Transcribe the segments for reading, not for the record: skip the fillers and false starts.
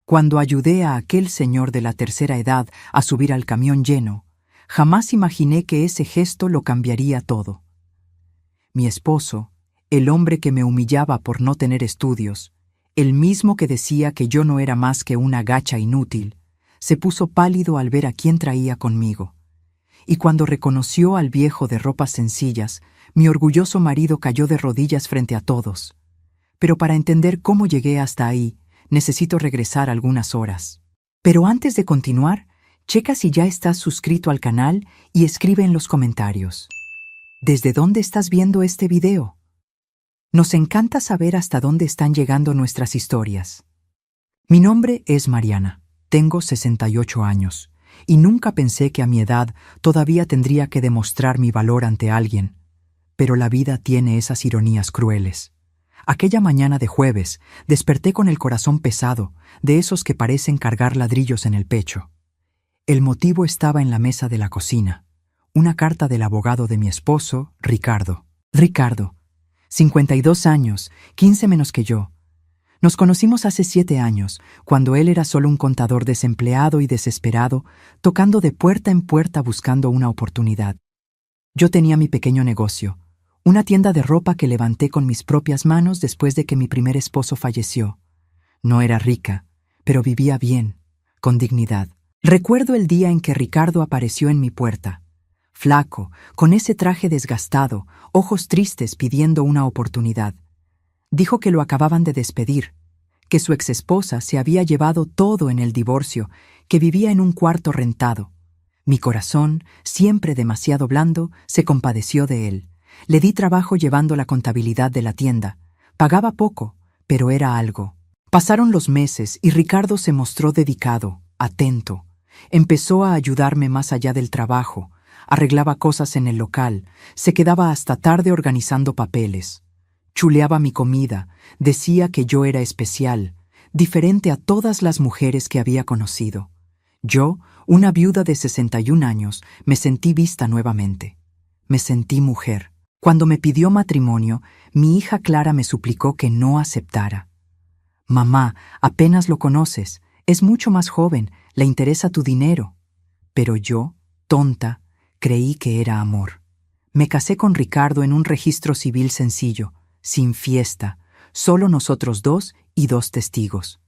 Cuando ayudé a aquel señor de la tercera edad a subir al camión lleno, jamás imaginé que ese gesto lo cambiaría todo. Mi esposo, el hombre que me humillaba por no tener estudios, el mismo que decía que yo no era más que una gacha inútil, se puso pálido al ver a quién traía conmigo. Y cuando reconoció al viejo de ropas sencillas, mi orgulloso marido cayó de rodillas frente a todos. Pero para entender cómo llegué hasta ahí, necesito regresar algunas horas. Pero antes de continuar, checa si ya estás suscrito al canal y escribe en los comentarios. ¿Desde dónde estás viendo este video? Nos encanta saber hasta dónde están llegando nuestras historias. Mi nombre es Mariana, tengo 68 años, y nunca pensé que a mi edad todavía tendría que demostrar mi valor ante alguien. Pero la vida tiene esas ironías crueles. Aquella mañana de jueves, desperté con el corazón pesado, de esos que parecen cargar ladrillos en el pecho. El motivo estaba en la mesa de la cocina, una carta del abogado de mi esposo, Ricardo. Ricardo, 52 años, 15 menos que yo. Nos conocimos hace 7 años, cuando él era solo un contador desempleado y desesperado, tocando de puerta en puerta buscando una oportunidad. Yo tenía mi pequeño negocio, una tienda de ropa que levanté con mis propias manos después de que mi primer esposo falleció. No era rica, pero vivía bien, con dignidad. Recuerdo el día en que Ricardo apareció en mi puerta, flaco, con ese traje desgastado, ojos tristes pidiendo una oportunidad. Dijo que lo acababan de despedir, que su exesposa se había llevado todo en el divorcio, que vivía en un cuarto rentado. Mi corazón, siempre demasiado blando, se compadeció de él. Le di trabajo llevando la contabilidad de la tienda. Pagaba poco, pero era algo. Pasaron los meses y Ricardo se mostró dedicado, atento. Empezó a ayudarme más allá del trabajo. Arreglaba cosas en el local. Se quedaba hasta tarde organizando papeles. Chuleaba mi comida. Decía que yo era especial, diferente a todas las mujeres que había conocido. Yo, una viuda de 61 años, me sentí vista nuevamente. Me sentí mujer. Cuando me pidió matrimonio, mi hija Clara me suplicó que no aceptara. «Mamá, apenas lo conoces, es mucho más joven, le interesa tu dinero». Pero yo, tonta, creí que era amor. Me casé con Ricardo en un registro civil sencillo, sin fiesta, solo nosotros dos y 2 testigos.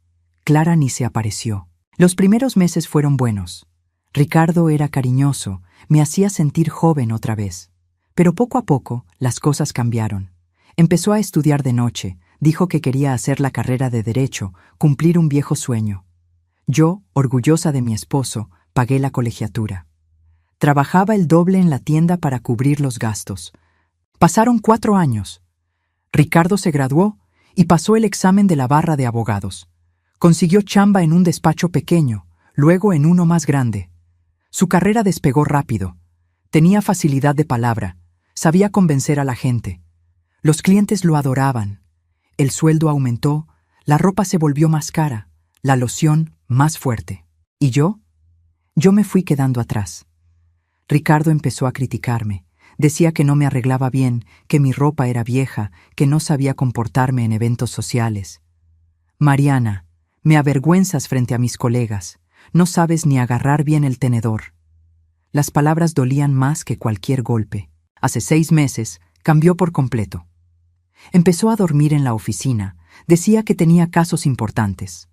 Clara ni se apareció. Los primeros meses fueron buenos. Ricardo era cariñoso, me hacía sentir joven otra vez. Pero poco a poco las cosas cambiaron. Empezó a estudiar de noche, dijo que quería hacer la carrera de Derecho, cumplir un viejo sueño. Yo, orgullosa de mi esposo, pagué la colegiatura. Trabajaba el doble en la tienda para cubrir los gastos. Pasaron 4 años. Ricardo se graduó y pasó el examen de la barra de abogados. Consiguió chamba en un despacho pequeño, luego en uno más grande. Su carrera despegó rápido. Tenía facilidad de palabra. Sabía convencer a la gente. Los clientes lo adoraban. El sueldo aumentó, la ropa se volvió más cara, la loción más fuerte. ¿Y yo? Yo me fui quedando atrás. Ricardo empezó a criticarme. Decía que no me arreglaba bien, que mi ropa era vieja, que no sabía comportarme en eventos sociales. «Mariana, me avergüenzas frente a mis colegas. No sabes ni agarrar bien el tenedor». Las palabras dolían más que cualquier golpe. Hace 6 meses, cambió por completo. Empezó a dormir en la oficina. Decía que tenía casos importantes.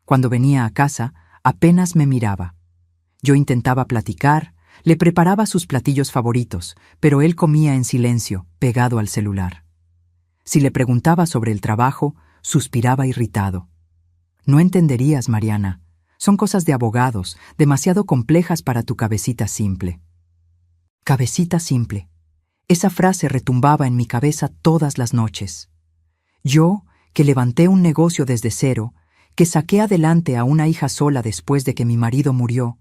Cuando venía a casa, apenas me miraba. Yo intentaba platicar, le preparaba sus platillos favoritos, pero él comía en silencio, pegado al celular. Si le preguntaba sobre el trabajo, suspiraba irritado. «No entenderías, Mariana. Son cosas de abogados, demasiado complejas para tu cabecita simple». Cabecita simple. Esa frase retumbaba en mi cabeza todas las noches. Yo, que levanté un negocio desde cero, que saqué adelante a una hija sola después de que mi marido murió,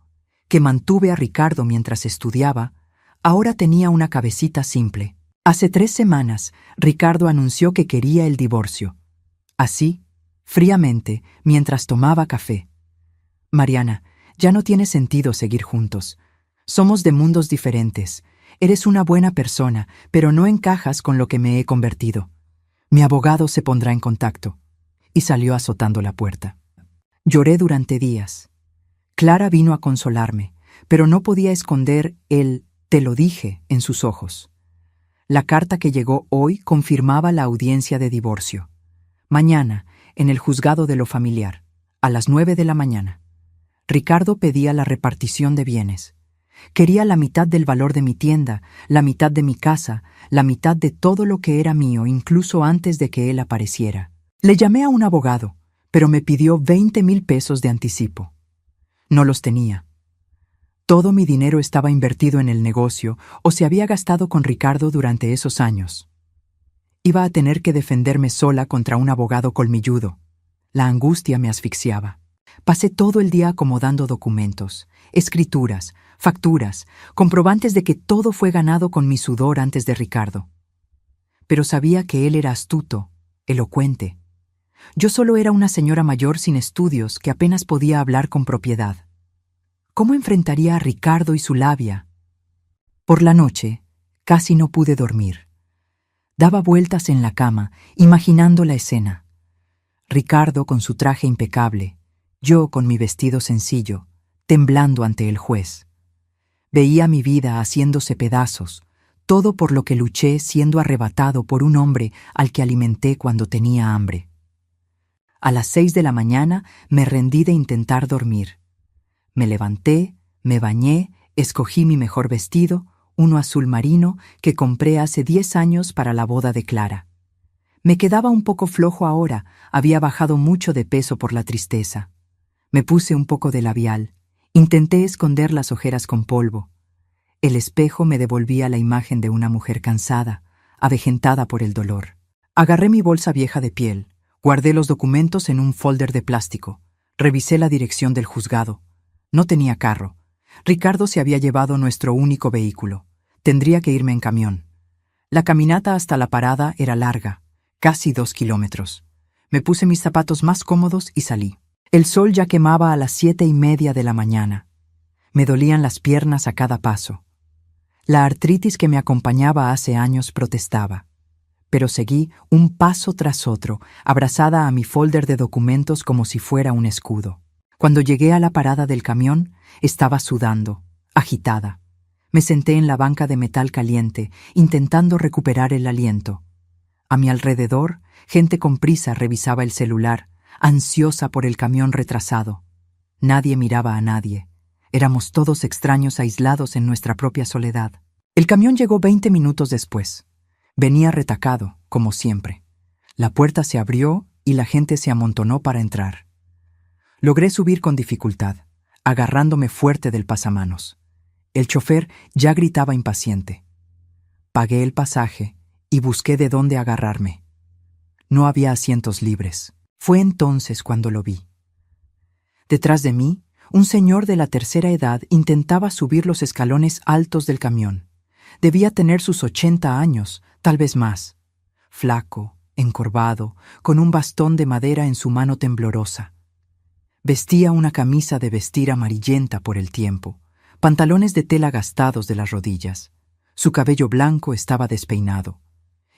que mantuve a Ricardo mientras estudiaba, ahora tenía una cabecita simple. Hace 3 semanas, Ricardo anunció que quería el divorcio. Así, fríamente, mientras tomaba café. «Mariana, ya no tiene sentido seguir juntos. Somos de mundos diferentes. Eres una buena persona, pero no encajas con lo que me he convertido. Mi abogado se pondrá en contacto». Y salió azotando la puerta. Lloré durante días. Clara vino a consolarme, pero no podía esconder el «te lo dije» en sus ojos. La carta que llegó hoy confirmaba la audiencia de divorcio. Mañana, en el juzgado de lo familiar, a las 9 de la mañana. Ricardo pedía la repartición de bienes. Quería la mitad del valor de mi tienda, la mitad de mi casa, la mitad de todo lo que era mío, incluso antes de que él apareciera. Le llamé a un abogado, pero me pidió 20,000 pesos de anticipo. No los tenía. Todo mi dinero estaba invertido en el negocio o se había gastado con Ricardo durante esos años. Iba a tener que defenderme sola contra un abogado colmilludo. La angustia me asfixiaba. Pasé todo el día acomodando documentos, escrituras, facturas, comprobantes de que todo fue ganado con mi sudor antes de Ricardo. Pero sabía que él era astuto, elocuente. Yo solo era una señora mayor sin estudios que apenas podía hablar con propiedad. ¿Cómo enfrentaría a Ricardo y su labia? Por la noche, casi no pude dormir. Daba vueltas en la cama, imaginando la escena. Ricardo con su traje impecable, yo con mi vestido sencillo, temblando ante el juez. Veía mi vida haciéndose pedazos, todo por lo que luché siendo arrebatado por un hombre al que alimenté cuando tenía hambre. A las 6 de la mañana me rendí de intentar dormir. Me levanté, me bañé, escogí mi mejor vestido, uno azul marino que compré hace 10 años para la boda de Clara. Me quedaba un poco flojo ahora, había bajado mucho de peso por la tristeza. Me puse un poco de labial, intenté esconder las ojeras con polvo. El espejo me devolvía la imagen de una mujer cansada, avejentada por el dolor. Agarré mi bolsa vieja de piel, guardé los documentos en un folder de plástico, revisé la dirección del juzgado. No tenía carro. Ricardo se había llevado nuestro único vehículo. Tendría que irme en camión. La caminata hasta la parada era larga, casi 2 kilómetros. Me puse mis zapatos más cómodos y salí. El sol ya quemaba a las 7:30 de la mañana. Me dolían las piernas a cada paso. La artritis que me acompañaba hace años protestaba. Pero seguí un paso tras otro, abrazada a mi folder de documentos como si fuera un escudo. Cuando llegué a la parada del camión, estaba sudando, agitada. Me senté en la banca de metal caliente, intentando recuperar el aliento. A mi alrededor, gente con prisa revisaba el celular, ansiosa por el camión retrasado. Nadie miraba a nadie. Éramos todos extraños aislados en nuestra propia soledad. El camión llegó 20 minutos después. Venía retacado, como siempre. La puerta se abrió y la gente se amontonó para entrar. Logré subir con dificultad, agarrándome fuerte del pasamanos. El chofer ya gritaba impaciente. Pagué el pasaje y busqué de dónde agarrarme. No había asientos libres. Fue entonces cuando lo vi. Detrás de mí, un señor de la tercera edad intentaba subir los escalones altos del camión. Debía tener sus 80 años, tal vez más. Flaco, encorvado, con un bastón de madera en su mano temblorosa. Vestía una camisa de vestir amarillenta por el tiempo, pantalones de tela gastados de las rodillas. Su cabello blanco estaba despeinado.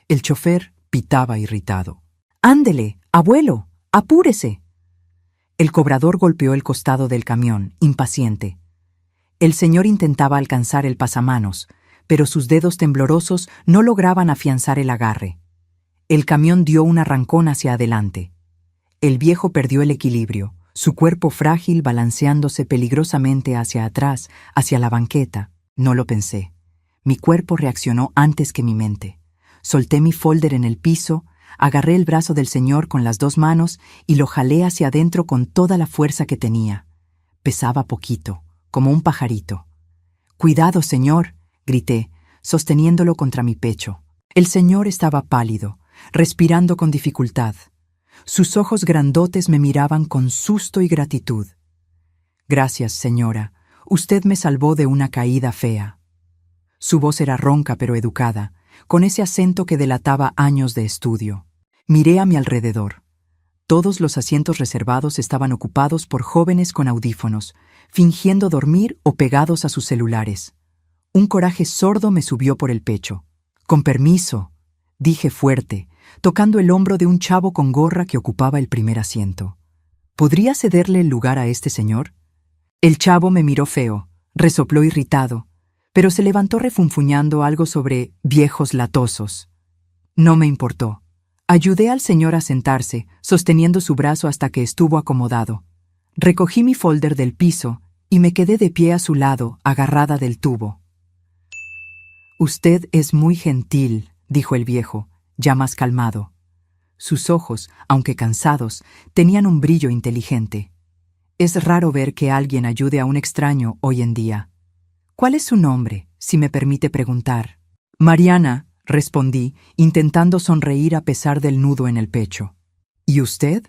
El chofer pitaba irritado. «¡Ándele, abuelo! ¡Apúrese!». El cobrador golpeó el costado del camión, impaciente. El señor intentaba alcanzar el pasamanos, pero sus dedos temblorosos no lograban afianzar el agarre. El camión dio un arrancón hacia adelante. El viejo perdió el equilibrio, su cuerpo frágil balanceándose peligrosamente hacia atrás, hacia la banqueta. No lo pensé. Mi cuerpo reaccionó antes que mi mente. Solté mi folder en el piso, agarré el brazo del señor con las 2 manos y lo jalé hacia adentro con toda la fuerza que tenía. Pesaba poquito, como un pajarito. «¡Cuidado, señor!», grité, sosteniéndolo contra mi pecho. El señor estaba pálido, respirando con dificultad. Sus ojos grandotes me miraban con susto y gratitud. «Gracias, señora. Usted me salvó de una caída fea». Su voz era ronca pero educada, con ese acento que delataba años de estudio. Miré a mi alrededor. Todos los asientos reservados estaban ocupados por jóvenes con audífonos, fingiendo dormir o pegados a sus celulares. Un coraje sordo me subió por el pecho. «Con permiso», dije fuerte, tocando el hombro de un chavo con gorra que ocupaba el primer asiento. ¿Podría cederle el lugar a este señor? El chavo me miró feo, resopló irritado, pero se levantó refunfuñando algo sobre viejos latosos. No me importó. Ayudé al señor a sentarse, sosteniendo su brazo hasta que estuvo acomodado. Recogí mi folder del piso y me quedé de pie a su lado, agarrada del tubo. «Usted es muy gentil», dijo el viejo, ya más calmado. Sus ojos, aunque cansados, tenían un brillo inteligente. Es raro ver que alguien ayude a un extraño hoy en día. «¿Cuál es su nombre, si me permite preguntar?» «Mariana», respondí, intentando sonreír a pesar del nudo en el pecho. «¿Y usted?»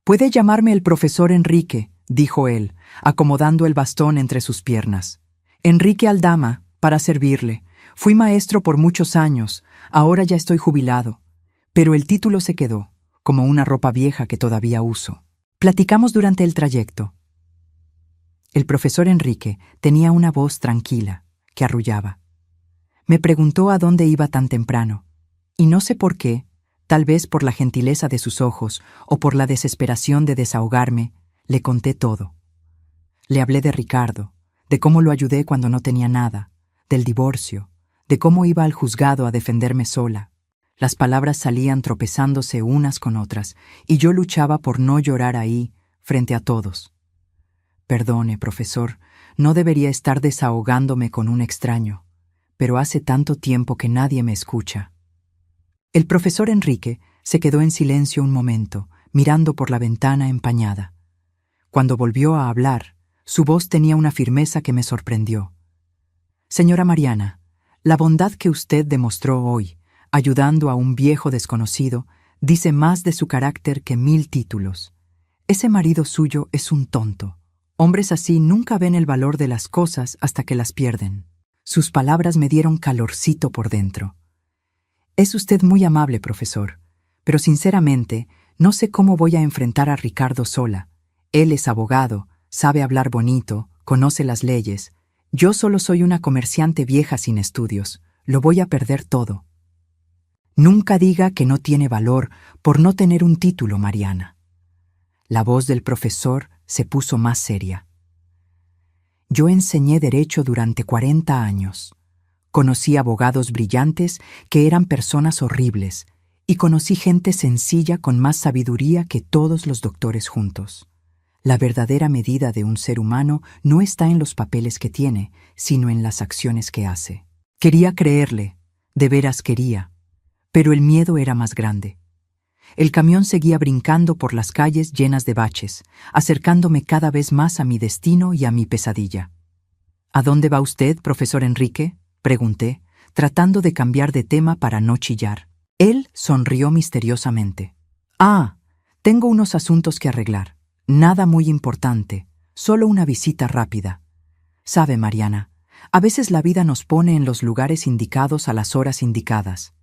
«Puede llamarme el profesor Enrique», dijo él, acomodando el bastón entre sus piernas. «Enrique Aldama, para servirle. Fui maestro por muchos años, ahora ya estoy jubilado. Pero el título se quedó, como una ropa vieja que todavía uso». Platicamos durante el trayecto. El profesor Enrique tenía una voz tranquila, que arrullaba. Me preguntó a dónde iba tan temprano, y no sé por qué, tal vez por la gentileza de sus ojos o por la desesperación de desahogarme, le conté todo. Le hablé de Ricardo, de cómo lo ayudé cuando no tenía nada, del divorcio, de cómo iba al juzgado a defenderme sola. Las palabras salían tropezándose unas con otras, y yo luchaba por no llorar ahí, frente a todos. Perdone, profesor, no debería estar desahogándome con un extraño, pero hace tanto tiempo que nadie me escucha. El profesor Enrique se quedó en silencio un momento, mirando por la ventana empañada. Cuando volvió a hablar, su voz tenía una firmeza que me sorprendió. «Señora Mariana, la bondad que usted demostró hoy, ayudando a un viejo desconocido, dice más de su carácter que 1000 títulos. Ese marido suyo es un tonto. Hombres así nunca ven el valor de las cosas hasta que las pierden». Sus palabras me dieron calorcito por dentro. «Es usted muy amable, profesor, pero sinceramente no sé cómo voy a enfrentar a Ricardo sola. Él es abogado, sabe hablar bonito, conoce las leyes. Yo solo soy una comerciante vieja sin estudios. Lo voy a perder todo». «Nunca diga que no tiene valor por no tener un título, Mariana». La voz del profesor se puso más seria. «Yo enseñé derecho durante 40 años. Conocí abogados brillantes que eran personas horribles, y conocí gente sencilla con más sabiduría que todos los doctores juntos. La verdadera medida de un ser humano no está en los papeles que tiene, sino en las acciones que hace». Quería creerle, de veras quería, pero el miedo era más grande. El camión seguía brincando por las calles llenas de baches, acercándome cada vez más a mi destino y a mi pesadilla. «¿A dónde va usted, profesor Enrique?», pregunté, tratando de cambiar de tema para no chillar. Él sonrió misteriosamente. «Ah, tengo unos asuntos que arreglar. Nada muy importante, solo una visita rápida. Sabe, Mariana, a veces la vida nos pone en los lugares indicados a las horas indicadas.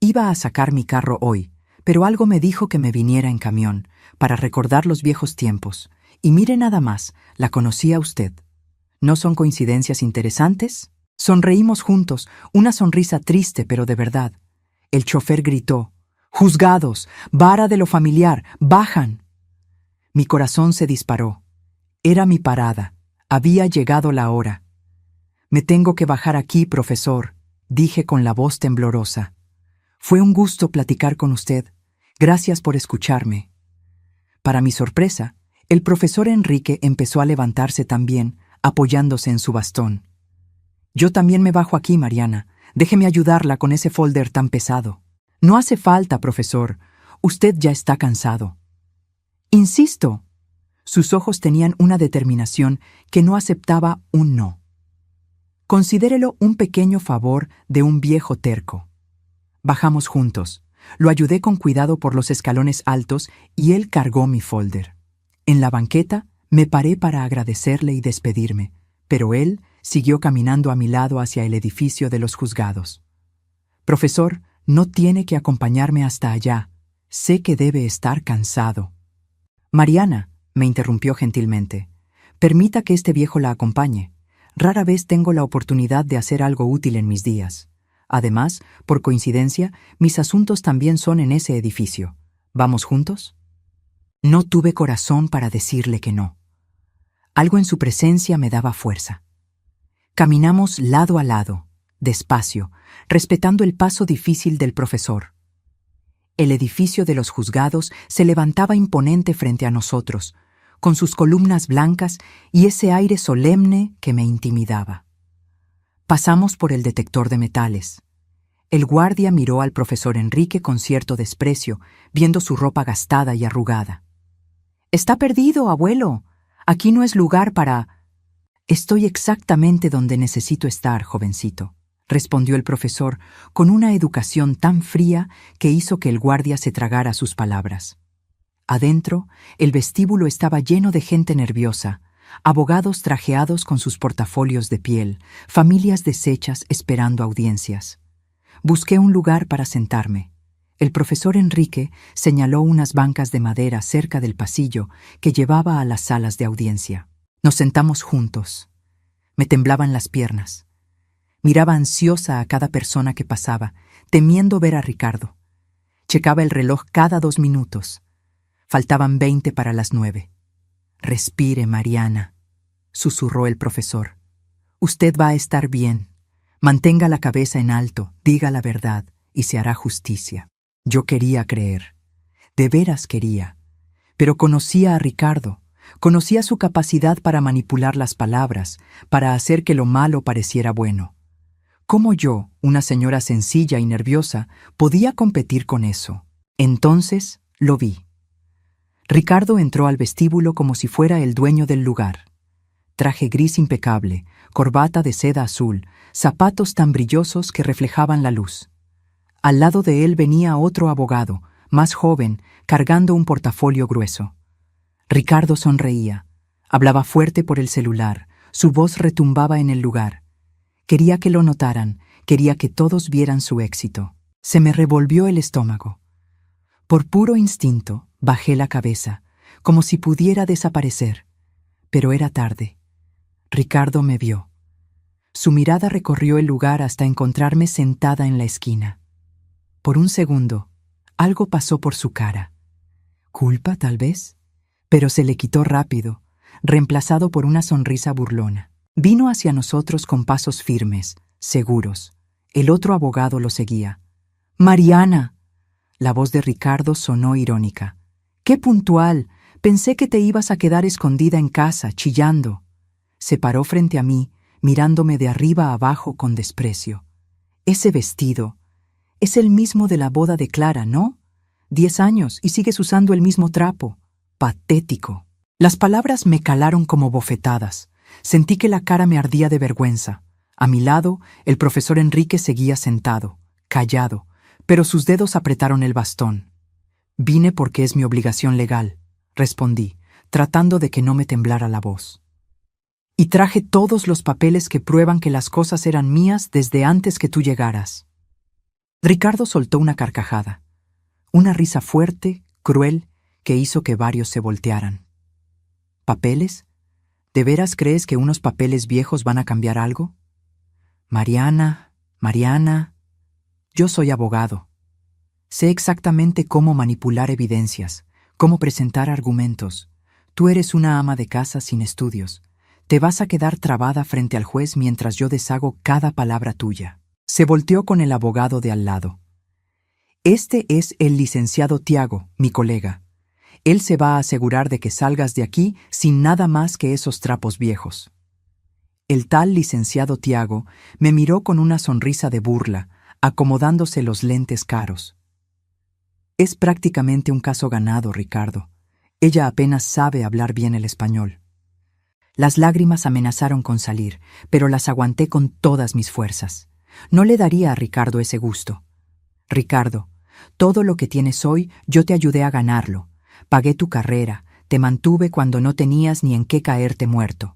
Iba a sacar mi carro hoy, pero algo me dijo que me viniera en camión, para recordar los viejos tiempos. Y mire nada más, la conocí a usted. ¿No son coincidencias interesantes?». Sonreímos juntos, una sonrisa triste pero de verdad. El chofer gritó: «¡Juzgados! ¡Vara de lo familiar! ¡Bajan!». Mi corazón se disparó. Era mi parada. Había llegado la hora. «Me tengo que bajar aquí, profesor», dije con la voz temblorosa. «Fue un gusto platicar con usted. Gracias por escucharme». Para mi sorpresa, el profesor Enrique empezó a levantarse también, apoyándose en su bastón. «Yo también me bajo aquí, Mariana. Déjeme ayudarla con ese folder tan pesado». «No hace falta, profesor. Usted ya está cansado». «Insisto». Sus ojos tenían una determinación que no aceptaba un no. «Considérelo un pequeño favor de un viejo terco». Bajamos juntos. Lo ayudé con cuidado por los escalones altos y él cargó mi folder. En la banqueta me paré para agradecerle y despedirme, pero él siguió caminando a mi lado hacia el edificio de los juzgados. «Profesor, no tiene que acompañarme hasta allá. Sé que debe estar cansado». «Mariana», me interrumpió gentilmente, «permita que este viejo la acompañe. Rara vez tengo la oportunidad de hacer algo útil en mis días. Además, por coincidencia, mis asuntos también son en ese edificio. ¿Vamos juntos?». No tuve corazón para decirle que no. Algo en su presencia me daba fuerza. Caminamos lado a lado, despacio, respetando el paso difícil del profesor. El edificio de los juzgados se levantaba imponente frente a nosotros, con sus columnas blancas y ese aire solemne que me intimidaba. Pasamos por el detector de metales. El guardia miró al profesor Enrique con cierto desprecio, viendo su ropa gastada y arrugada. «Está perdido, abuelo. Aquí no es lugar para...» «Estoy exactamente donde necesito estar, jovencito», respondió el profesor con una educación tan fría que hizo que el guardia se tragara sus palabras. Adentro, el vestíbulo estaba lleno de gente nerviosa, abogados trajeados con sus portafolios de piel, familias deshechas esperando audiencias. Busqué un lugar para sentarme. El profesor Enrique señaló unas bancas de madera cerca del pasillo que llevaba a las salas de audiencia. Nos sentamos juntos. Me temblaban las piernas. Miraba ansiosa a cada persona que pasaba, temiendo ver a Ricardo. Checaba el reloj cada 2 minutos. Faltaban 20 para las 9. «Respire, Mariana», susurró el profesor. «Usted va a estar bien. Mantenga la cabeza en alto, diga la verdad, y se hará justicia». Yo quería creer. De veras quería. Pero conocía a Ricardo. Conocía su capacidad para manipular las palabras, para hacer que lo malo pareciera bueno. ¿Cómo yo, una señora sencilla y nerviosa, podía competir con eso? Entonces lo vi. Ricardo entró al vestíbulo como si fuera el dueño del lugar. Traje gris impecable, corbata de seda azul, zapatos tan brillosos que reflejaban la luz. Al lado de él venía otro abogado, más joven, cargando un portafolio grueso. Ricardo sonreía. Hablaba fuerte por el celular. Su voz retumbaba en el lugar. Quería que lo notaran, quería que todos vieran su éxito. Se me revolvió el estómago. Por puro instinto, bajé la cabeza, como si pudiera desaparecer. Pero era tarde. Ricardo me vio. Su mirada recorrió el lugar hasta encontrarme sentada en la esquina. Por un segundo, algo pasó por su cara. ¿Culpa, tal vez? Pero se le quitó rápido, reemplazado por una sonrisa burlona. Vino hacia nosotros con pasos firmes, seguros. El otro abogado lo seguía. «Mariana». La voz de Ricardo sonó irónica. «¡Qué puntual! Pensé que te ibas a quedar escondida en casa, chillando». Se paró frente a mí, mirándome de arriba a abajo con desprecio. «Ese vestido es el mismo de la boda de Clara, ¿no? 10 años y sigues usando el mismo trapo. Patético». Las palabras me calaron como bofetadas. Sentí que la cara me ardía de vergüenza. A mi lado, el profesor Enrique seguía sentado, callado, pero sus dedos apretaron el bastón. «Vine porque es mi obligación legal», respondí, tratando de que no me temblara la voz. «Y traje todos los papeles que prueban que las cosas eran mías desde antes que tú llegaras». Ricardo soltó una carcajada, una risa fuerte, cruel, que hizo que varios se voltearan. «¿Papeles? ¿De veras crees que unos papeles viejos van a cambiar algo? Mariana, yo soy abogado. Sé exactamente cómo manipular evidencias, cómo presentar argumentos. Tú eres una ama de casa sin estudios. Te vas a quedar trabada frente al juez mientras yo deshago cada palabra tuya». Se volteó con el abogado de al lado. «Este es el licenciado Tiago, mi colega. Él se va a asegurar de que salgas de aquí sin nada más que esos trapos viejos». El tal licenciado Tiago me miró con una sonrisa de burla, acomodándose los lentes caros. «Es prácticamente un caso ganado, Ricardo. Ella apenas sabe hablar bien el español». Las lágrimas amenazaron con salir, pero las aguanté con todas mis fuerzas. No le daría a Ricardo ese gusto. «Ricardo, todo lo que tienes hoy yo te ayudé a ganarlo. Pagué tu carrera, te mantuve cuando no tenías ni en qué caerte muerto».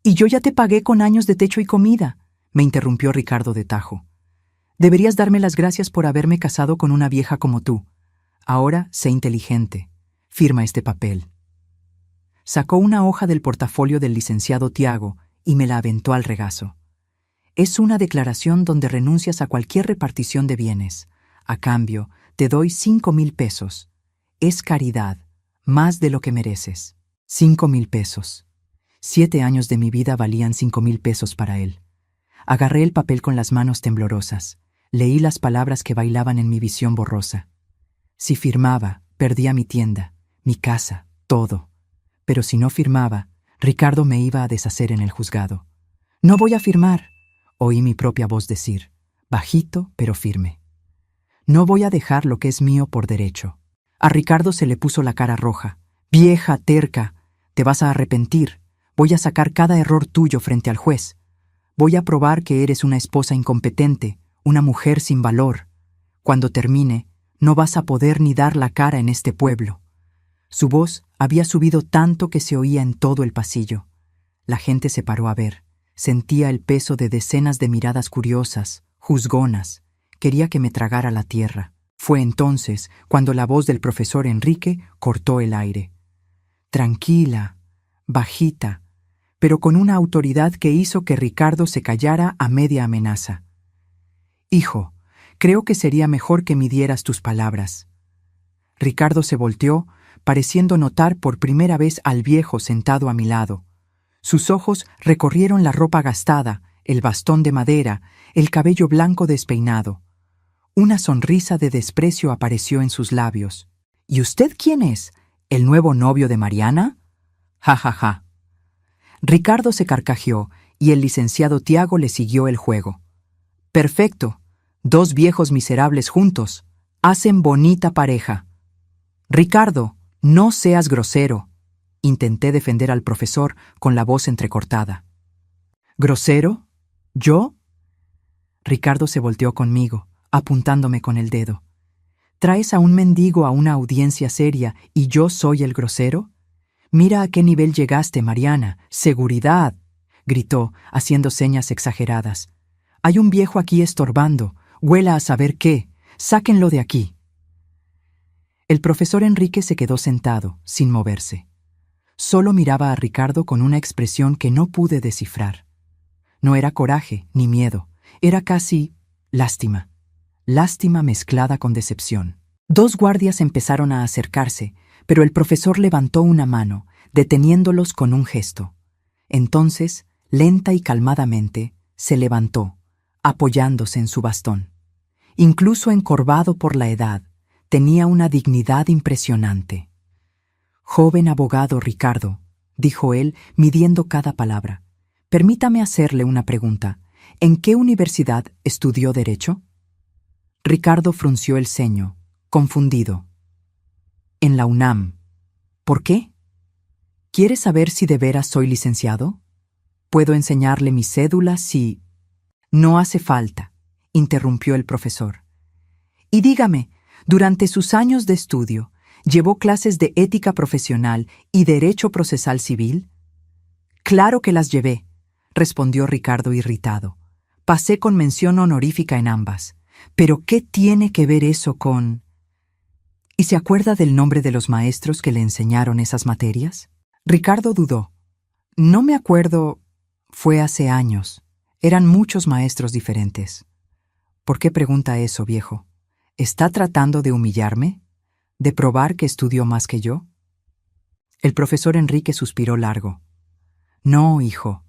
«Y yo ya te pagué con años de techo y comida», me interrumpió Ricardo de tajo. «Deberías darme las gracias por haberme casado con una vieja como tú. Ahora sé inteligente. Firma este papel». Sacó una hoja del portafolio del licenciado Tiago y me la aventó al regazo. «Es una declaración donde renuncias a cualquier repartición de bienes. A cambio, te doy 5,000 pesos. Es caridad. Más de lo que mereces. 5,000 pesos. 7 años de mi vida valían 5,000 pesos para él. Agarré el papel con las manos temblorosas. Leí las palabras que bailaban en mi visión borrosa. Si firmaba, perdía mi tienda, mi casa, todo. Pero si no firmaba, Ricardo me iba a deshacer en el juzgado. «No voy a firmar», oí mi propia voz decir, bajito pero firme. «No voy a dejar lo que es mío por derecho». A Ricardo se le puso la cara roja. «Vieja, terca, te vas a arrepentir. Voy a sacar cada error tuyo frente al juez. Voy a probar que eres una esposa incompetente, una mujer sin valor. Cuando termine, no vas a poder ni dar la cara en este pueblo». Su voz había subido tanto que se oía en todo el pasillo. La gente se paró a ver. Sentía el peso de decenas de miradas curiosas, juzgonas. Quería que me tragara la tierra. Fue entonces cuando la voz del profesor Enrique cortó el aire. Tranquila, bajita, pero con una autoridad que hizo que Ricardo se callara a media amenaza. «Hijo, creo que sería mejor que midieras tus palabras». Ricardo se volteó, pareciendo notar por primera vez al viejo sentado a mi lado. Sus ojos recorrieron la ropa gastada, el bastón de madera, el cabello blanco despeinado. Una sonrisa de desprecio apareció en sus labios. «¿Y usted quién es? ¿El nuevo novio de Mariana?» «Ja, ja, ja». Ricardo se carcajeó y el licenciado Tiago le siguió el juego. «Perfecto. 2 viejos miserables juntos. Hacen bonita pareja». «Ricardo, no seas grosero», intenté defender al profesor con la voz entrecortada. «¿Grosero? ¿Yo?» Ricardo se volteó conmigo, apuntándome con el dedo. «¿Traes a un mendigo a una audiencia seria y yo soy el grosero? Mira a qué nivel llegaste, Mariana. ¡Seguridad!», gritó, haciendo señas exageradas. «Hay un viejo aquí estorbando. Huela a saber qué. Sáquenlo de aquí». El profesor Enrique se quedó sentado, sin moverse. Solo miraba a Ricardo con una expresión que no pude descifrar. No era coraje ni miedo, era casi lástima. Lástima mezclada con decepción. 2 guardias empezaron a acercarse, pero el profesor levantó una mano, deteniéndolos con un gesto. Entonces, lenta y calmadamente, se levantó, apoyándose en su bastón. Incluso encorvado por la edad, tenía una dignidad impresionante. «Joven abogado Ricardo», dijo él, midiendo cada palabra, «permítame hacerle una pregunta. ¿En qué universidad estudió Derecho?» Ricardo frunció el ceño, confundido. «En la UNAM». «¿Por qué? ¿Quiere saber si de veras soy licenciado? ¿Puedo enseñarle mi cédula si...» «No hace falta», interrumpió el profesor. «Y dígame, durante sus años de estudio, ¿llevó clases de ética profesional y derecho procesal civil?» «Claro que las llevé», respondió Ricardo irritado. «Pasé con mención honorífica en ambas. ¿Pero qué tiene que ver eso con...?» «¿Y se acuerda del nombre de los maestros que le enseñaron esas materias?» Ricardo dudó. «No me acuerdo. Fue hace años. Eran muchos maestros diferentes». «¿Por qué pregunta eso, viejo? ¿Está tratando de humillarme? ¿De probar que estudió más que yo?» El profesor Enrique suspiró largo. «No, hijo.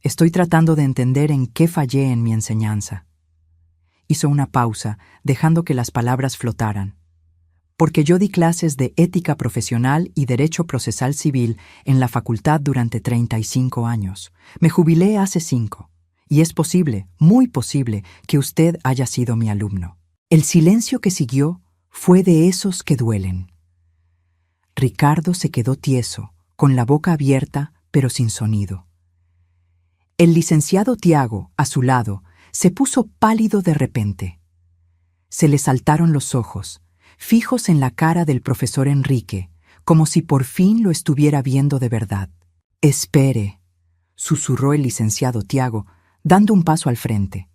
Estoy tratando de entender en qué fallé en mi enseñanza». Hizo una pausa, dejando que las palabras flotaran. «Porque yo di clases de ética profesional y derecho procesal civil en la facultad durante 35 años. Me jubilé hace 5. Y es posible, muy posible, que usted haya sido mi alumno». El silencio que siguió fue de esos que duelen. Ricardo se quedó tieso, con la boca abierta, pero sin sonido. El licenciado Tiago, a su lado, se puso pálido de repente. Se le saltaron los ojos, fijos en la cara del profesor Enrique, como si por fin lo estuviera viendo de verdad. «Espere», susurró el licenciado Tiago, dando un paso al frente.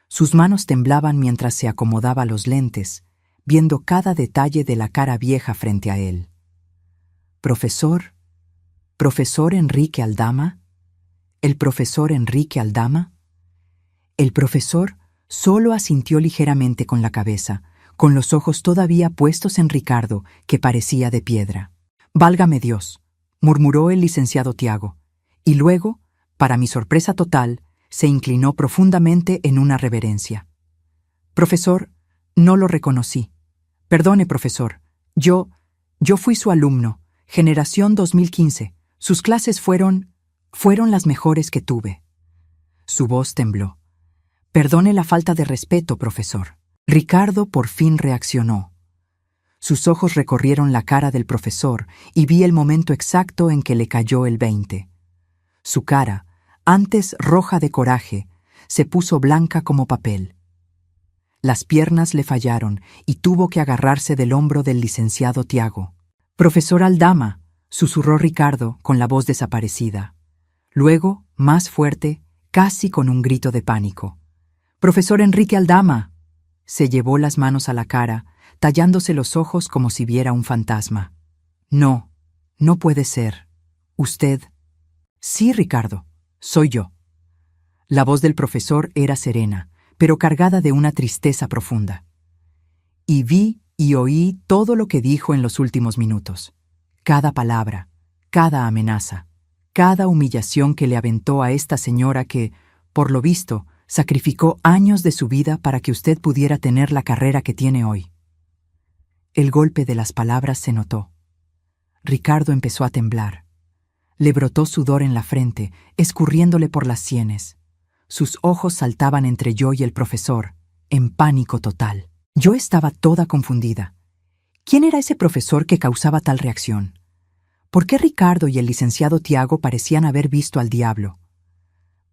Sus manos temblaban mientras se acomodaba los lentes, viendo cada detalle de la cara vieja frente a él. «¿Profesor? ¿Profesor Enrique Aldama? ¿El profesor Enrique Aldama?» El profesor solo asintió ligeramente con la cabeza, con los ojos todavía puestos en Ricardo, que parecía de piedra. Válgame Dios, murmuró el licenciado Tiago, y luego, para mi sorpresa total, se inclinó profundamente en una reverencia. Profesor, no lo reconocí. Perdone, profesor. Yo fui su alumno, generación 2015. Sus clases fueron las mejores que tuve. Su voz tembló. Perdone la falta de respeto, profesor. Ricardo por fin reaccionó. Sus ojos recorrieron la cara del profesor y vi el momento exacto en que le cayó el 20. Su cara, antes roja de coraje, se puso blanca como papel. Las piernas le fallaron y tuvo que agarrarse del hombro del licenciado Tiago. «Profesor Aldama», susurró Ricardo con la voz desaparecida. Luego, más fuerte, casi con un grito de pánico. «Profesor Enrique Aldama». Se llevó las manos a la cara, tallándose los ojos como si viera un fantasma. «No, no puede ser. Usted». «Sí, Ricardo, soy yo». La voz del profesor era serena, pero cargada de una tristeza profunda. Y vi y oí todo lo que dijo en los últimos minutos. Cada palabra, cada amenaza, cada humillación que le aventó a esta señora que, por lo visto, sacrificó años de su vida para que usted pudiera tener la carrera que tiene hoy. El golpe de las palabras se notó. Ricardo empezó a temblar. Le brotó sudor en la frente, escurriéndole por las sienes. Sus ojos saltaban entre yo y el profesor, en pánico total. Yo estaba toda confundida. ¿Quién era ese profesor que causaba tal reacción? ¿Por qué Ricardo y el licenciado Tiago parecían haber visto al diablo?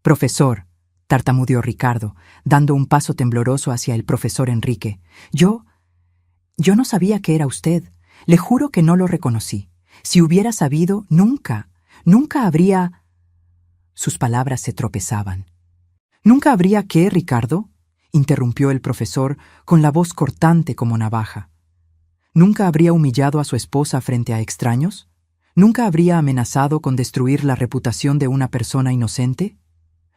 «Profesor», tartamudeó Ricardo, dando un paso tembloroso hacia el profesor Enrique. Yo no sabía que era usted. Le juro que no lo reconocí. Si hubiera sabido, nunca habría... Sus palabras se tropezaban. «¿Nunca habría qué, Ricardo?», interrumpió el profesor con la voz cortante como navaja. «¿Nunca habría humillado a su esposa frente a extraños? ¿Nunca habría amenazado con destruir la reputación de una persona inocente?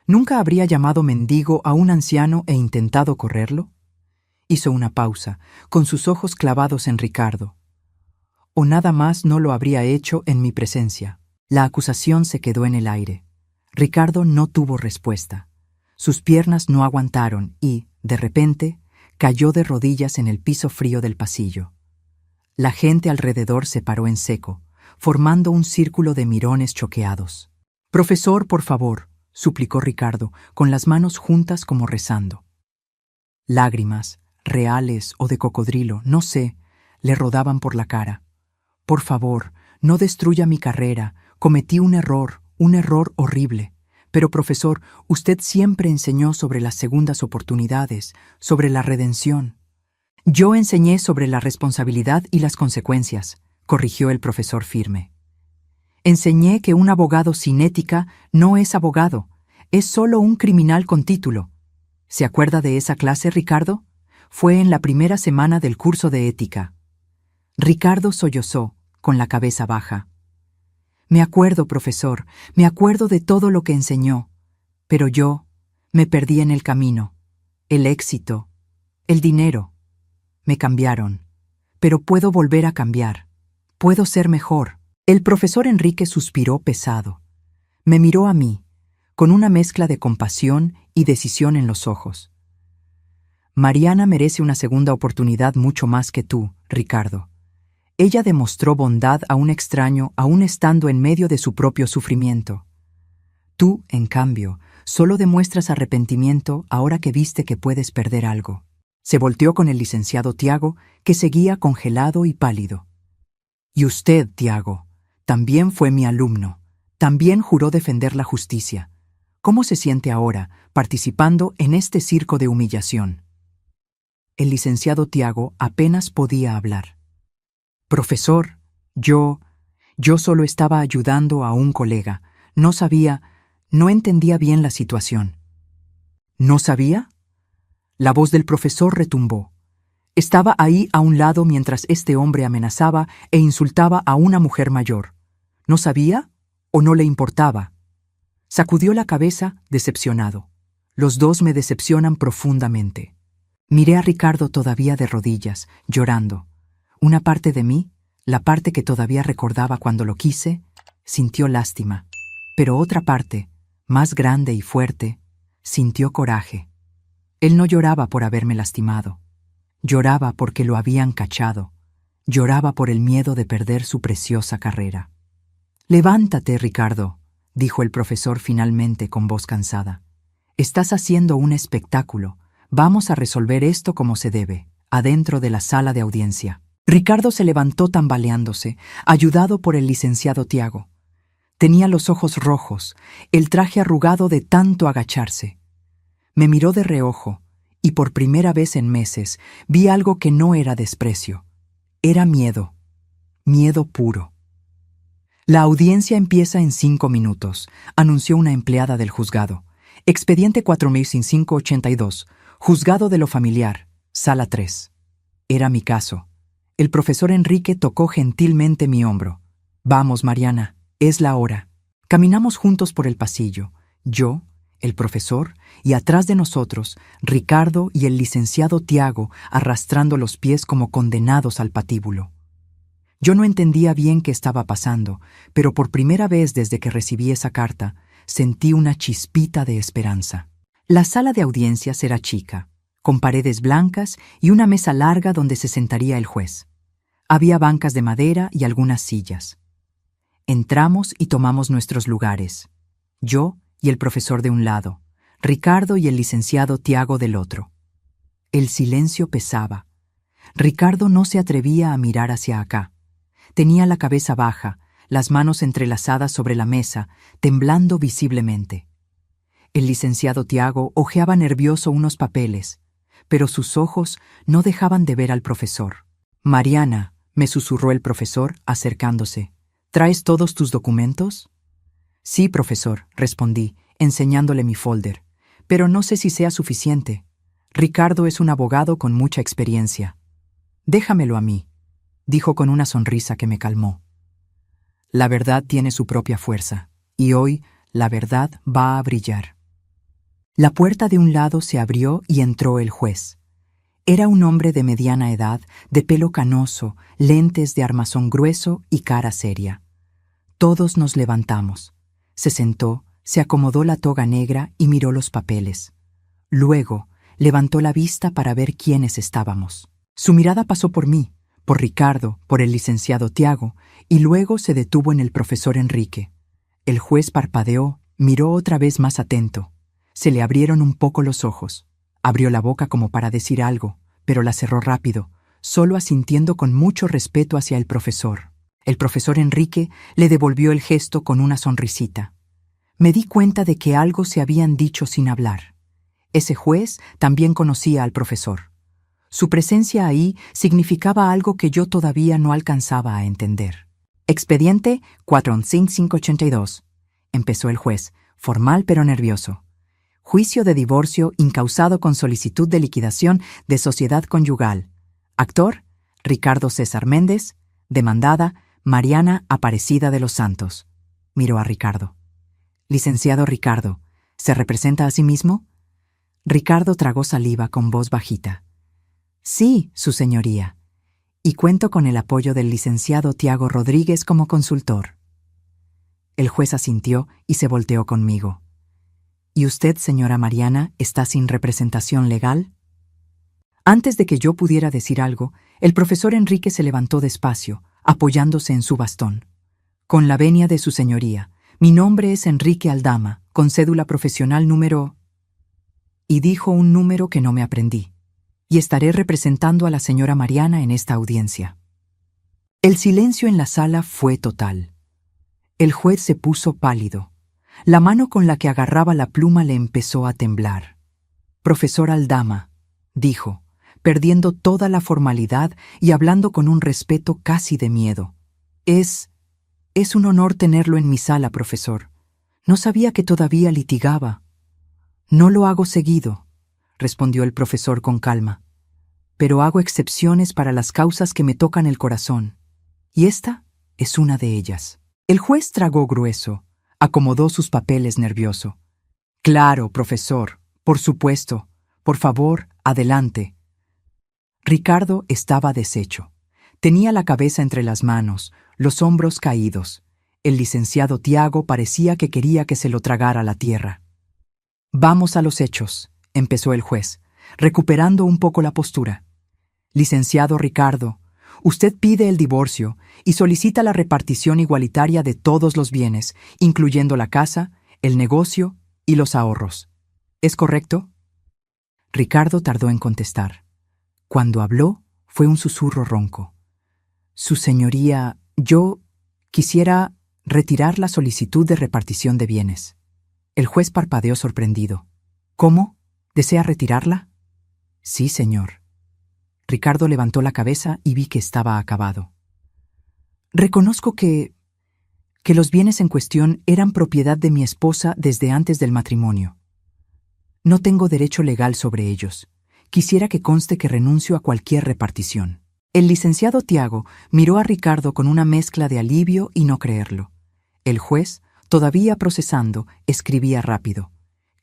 ¿Nunca habría llamado mendigo a un anciano e intentado correrlo?» Hizo una pausa, con sus ojos clavados en Ricardo. «¿O nada más no lo habría hecho en mi presencia?» La acusación se quedó en el aire. Ricardo no tuvo respuesta. Sus piernas no aguantaron y, de repente, cayó de rodillas en el piso frío del pasillo. La gente alrededor se paró en seco, formando un círculo de mirones choqueados. «Profesor, por favor», suplicó Ricardo, con las manos juntas como rezando. Lágrimas, reales o de cocodrilo, no sé, le rodaban por la cara. «Por favor, no destruya mi carrera. Cometí un error horrible. Pero, profesor, usted siempre enseñó sobre las segundas oportunidades, sobre la redención». «Yo enseñé sobre la responsabilidad y las consecuencias», corrigió el profesor firme. «Enseñé que un abogado sin ética no es abogado, es solo un criminal con título. ¿Se acuerda de esa clase, Ricardo? Fue en la primera semana del curso de ética». Ricardo sollozó, con la cabeza baja. «Me acuerdo, profesor, me acuerdo de todo lo que enseñó, pero yo me perdí en el camino. El éxito, el dinero, me cambiaron. Pero puedo volver a cambiar. Puedo ser mejor». El profesor Enrique suspiró pesado. Me miró a mí, con una mezcla de compasión y decisión en los ojos. «Mariana merece una segunda oportunidad mucho más que tú, Ricardo. Ella demostró bondad a un extraño aún estando en medio de su propio sufrimiento. Tú, en cambio, solo demuestras arrepentimiento ahora que viste que puedes perder algo». Se volteó con el licenciado Tiago, que seguía congelado y pálido. «Y usted, Tiago, también fue mi alumno. También juró defender la justicia. ¿Cómo se siente ahora, participando en este circo de humillación?» El licenciado Tiago apenas podía hablar. «Profesor, yo solo estaba ayudando a un colega. No entendía bien la situación». «¿No sabía?» La voz del profesor retumbó. «Estaba ahí a un lado mientras este hombre amenazaba e insultaba a una mujer mayor. ¿No sabía o no le importaba?» Sacudió la cabeza, decepcionado. «Los dos me decepcionan profundamente». Miré a Ricardo todavía de rodillas, llorando. Una parte de mí, La parte que todavía recordaba cuando lo quise, sintió lástima, pero otra parte, más grande y fuerte, sintió coraje. Él no lloraba por haberme lastimado, lloraba porque lo habían cachado, lloraba por el miedo de perder su preciosa carrera. «Levántate, Ricardo», dijo el profesor finalmente con voz cansada. «Estás haciendo un espectáculo. Vamos a resolver esto como se debe, adentro de la sala de audiencia». Ricardo se levantó tambaleándose, ayudado por el licenciado Tiago. Tenía los ojos rojos, el traje arrugado de tanto agacharse. Me miró de reojo, y por primera vez en meses vi algo que no era desprecio. Era miedo, miedo puro. «La audiencia empieza en 5 minutos», anunció una empleada del juzgado. «Expediente 4582, juzgado de lo familiar, sala 3». Era mi caso. El profesor Enrique tocó gentilmente mi hombro. «Vamos, Mariana, es la hora». Caminamos juntos por el pasillo, yo, el profesor, y atrás de nosotros, Ricardo y el licenciado Tiago arrastrando los pies como condenados al patíbulo. Yo no entendía bien qué estaba pasando, pero por primera vez desde que recibí esa carta, sentí una chispita de esperanza. La sala de audiencias era chica, con paredes blancas y una mesa larga donde se sentaría el juez. Había bancas de madera y algunas sillas. Entramos y tomamos nuestros lugares. Yo y el profesor de un lado, Ricardo y el licenciado Tiago del otro. El silencio pesaba. Ricardo no se atrevía a mirar hacia acá. Tenía la cabeza baja, las manos entrelazadas sobre la mesa, temblando visiblemente. El licenciado Tiago hojeaba nervioso unos papeles, pero sus ojos no dejaban de ver al profesor. «Mariana», me susurró el profesor, acercándose, «¿traes todos tus documentos?» «Sí, profesor», respondí, enseñándole mi folder, «pero no sé si sea suficiente. Ricardo es un abogado con mucha experiencia». «Déjamelo a mí», dijo con una sonrisa que me calmó. La verdad tiene su propia fuerza, y hoy la verdad va a brillar. La puerta de un lado se abrió y entró el juez. Era un hombre de mediana edad, de pelo canoso, lentes de armazón grueso y cara seria. Todos nos levantamos. Se sentó, se acomodó la toga negra y miró los papeles. Luego levantó la vista para ver quiénes estábamos. Su mirada pasó por mí, por Ricardo, por el licenciado Tiago, y luego se detuvo en el profesor Enrique. El juez parpadeó, miró otra vez más atento. Se le abrieron un poco los ojos. Abrió la boca como para decir algo, pero la cerró rápido, solo asintiendo con mucho respeto hacia el profesor. El profesor Enrique le devolvió el gesto con una sonrisita. Me di cuenta de que algo se habían dicho sin hablar. Ese juez también conocía al profesor. Su presencia ahí significaba algo que yo todavía no alcanzaba a entender. «Expediente 4582», empezó el juez, formal pero nervioso. «Juicio de divorcio incausado con solicitud de liquidación de sociedad conyugal. Actor, Ricardo César Méndez. Demandada, Mariana Aparecida de los Santos». Miró a Ricardo. «Licenciado Ricardo, ¿se representa a sí mismo?» Ricardo tragó saliva con voz bajita. «Sí, su señoría. Y cuento con el apoyo del licenciado Tiago Rodríguez como consultor». El juez asintió y se volteó conmigo. «¿Y usted, señora Mariana, está sin representación legal?» Antes de que yo pudiera decir algo, el profesor Enrique se levantó despacio, apoyándose en su bastón. «Con la venia de su señoría, mi nombre es Enrique Aldama, con cédula profesional número…» Y dijo un número que no me aprendí. «Y estaré representando a la señora Mariana en esta audiencia». El silencio en la sala fue total. El juez se puso pálido. La mano con la que agarraba la pluma le empezó a temblar. «Profesor Aldama», dijo, perdiendo toda la formalidad y hablando con un respeto casi de miedo. Es un honor tenerlo en mi sala, profesor. No sabía que todavía litigaba». «No lo hago seguido», respondió el profesor con calma, «pero hago excepciones para las causas que me tocan el corazón, y esta es una de ellas». El juez tragó grueso, acomodó sus papeles nervioso. «Claro, profesor, por supuesto. Por favor, adelante». Ricardo estaba deshecho. Tenía la cabeza entre las manos, los hombros caídos. El licenciado Tiago parecía que quería que se lo tragara la tierra. «Vamos a los hechos», empezó el juez, recuperando un poco la postura. «Licenciado Ricardo, usted pide el divorcio y solicita la repartición igualitaria de todos los bienes, incluyendo la casa, el negocio y los ahorros. ¿Es correcto?» Ricardo tardó en contestar. Cuando habló, fue un susurro ronco. «Su señoría, yo quisiera retirar la solicitud de repartición de bienes». El juez parpadeó sorprendido. «¿Cómo? ¿Desea retirarla?» «Sí, señor». Ricardo levantó la cabeza y vi que estaba acabado. «Reconozco que los bienes en cuestión eran propiedad de mi esposa desde antes del matrimonio. No tengo derecho legal sobre ellos. Quisiera que conste que renuncio a cualquier repartición». El licenciado Tiago miró a Ricardo con una mezcla de alivio y no creerlo. El juez, todavía procesando, escribía rápido: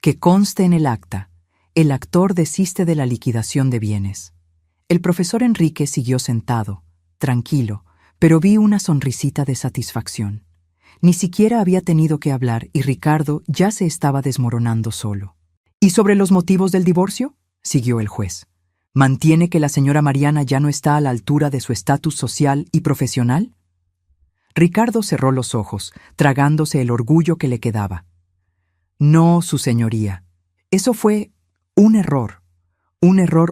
«Que conste en el acta, el actor desiste de la liquidación de bienes». El profesor Enrique siguió sentado, tranquilo, pero vi una sonrisita de satisfacción. Ni siquiera había tenido que hablar y Ricardo ya se estaba desmoronando solo. «¿Y sobre los motivos del divorcio?», siguió el juez. «¿Mantiene que la señora Mariana ya no está a la altura de su estatus social y profesional?». Ricardo cerró los ojos, tragándose el orgullo que le quedaba. «No, su señoría. Eso fue un error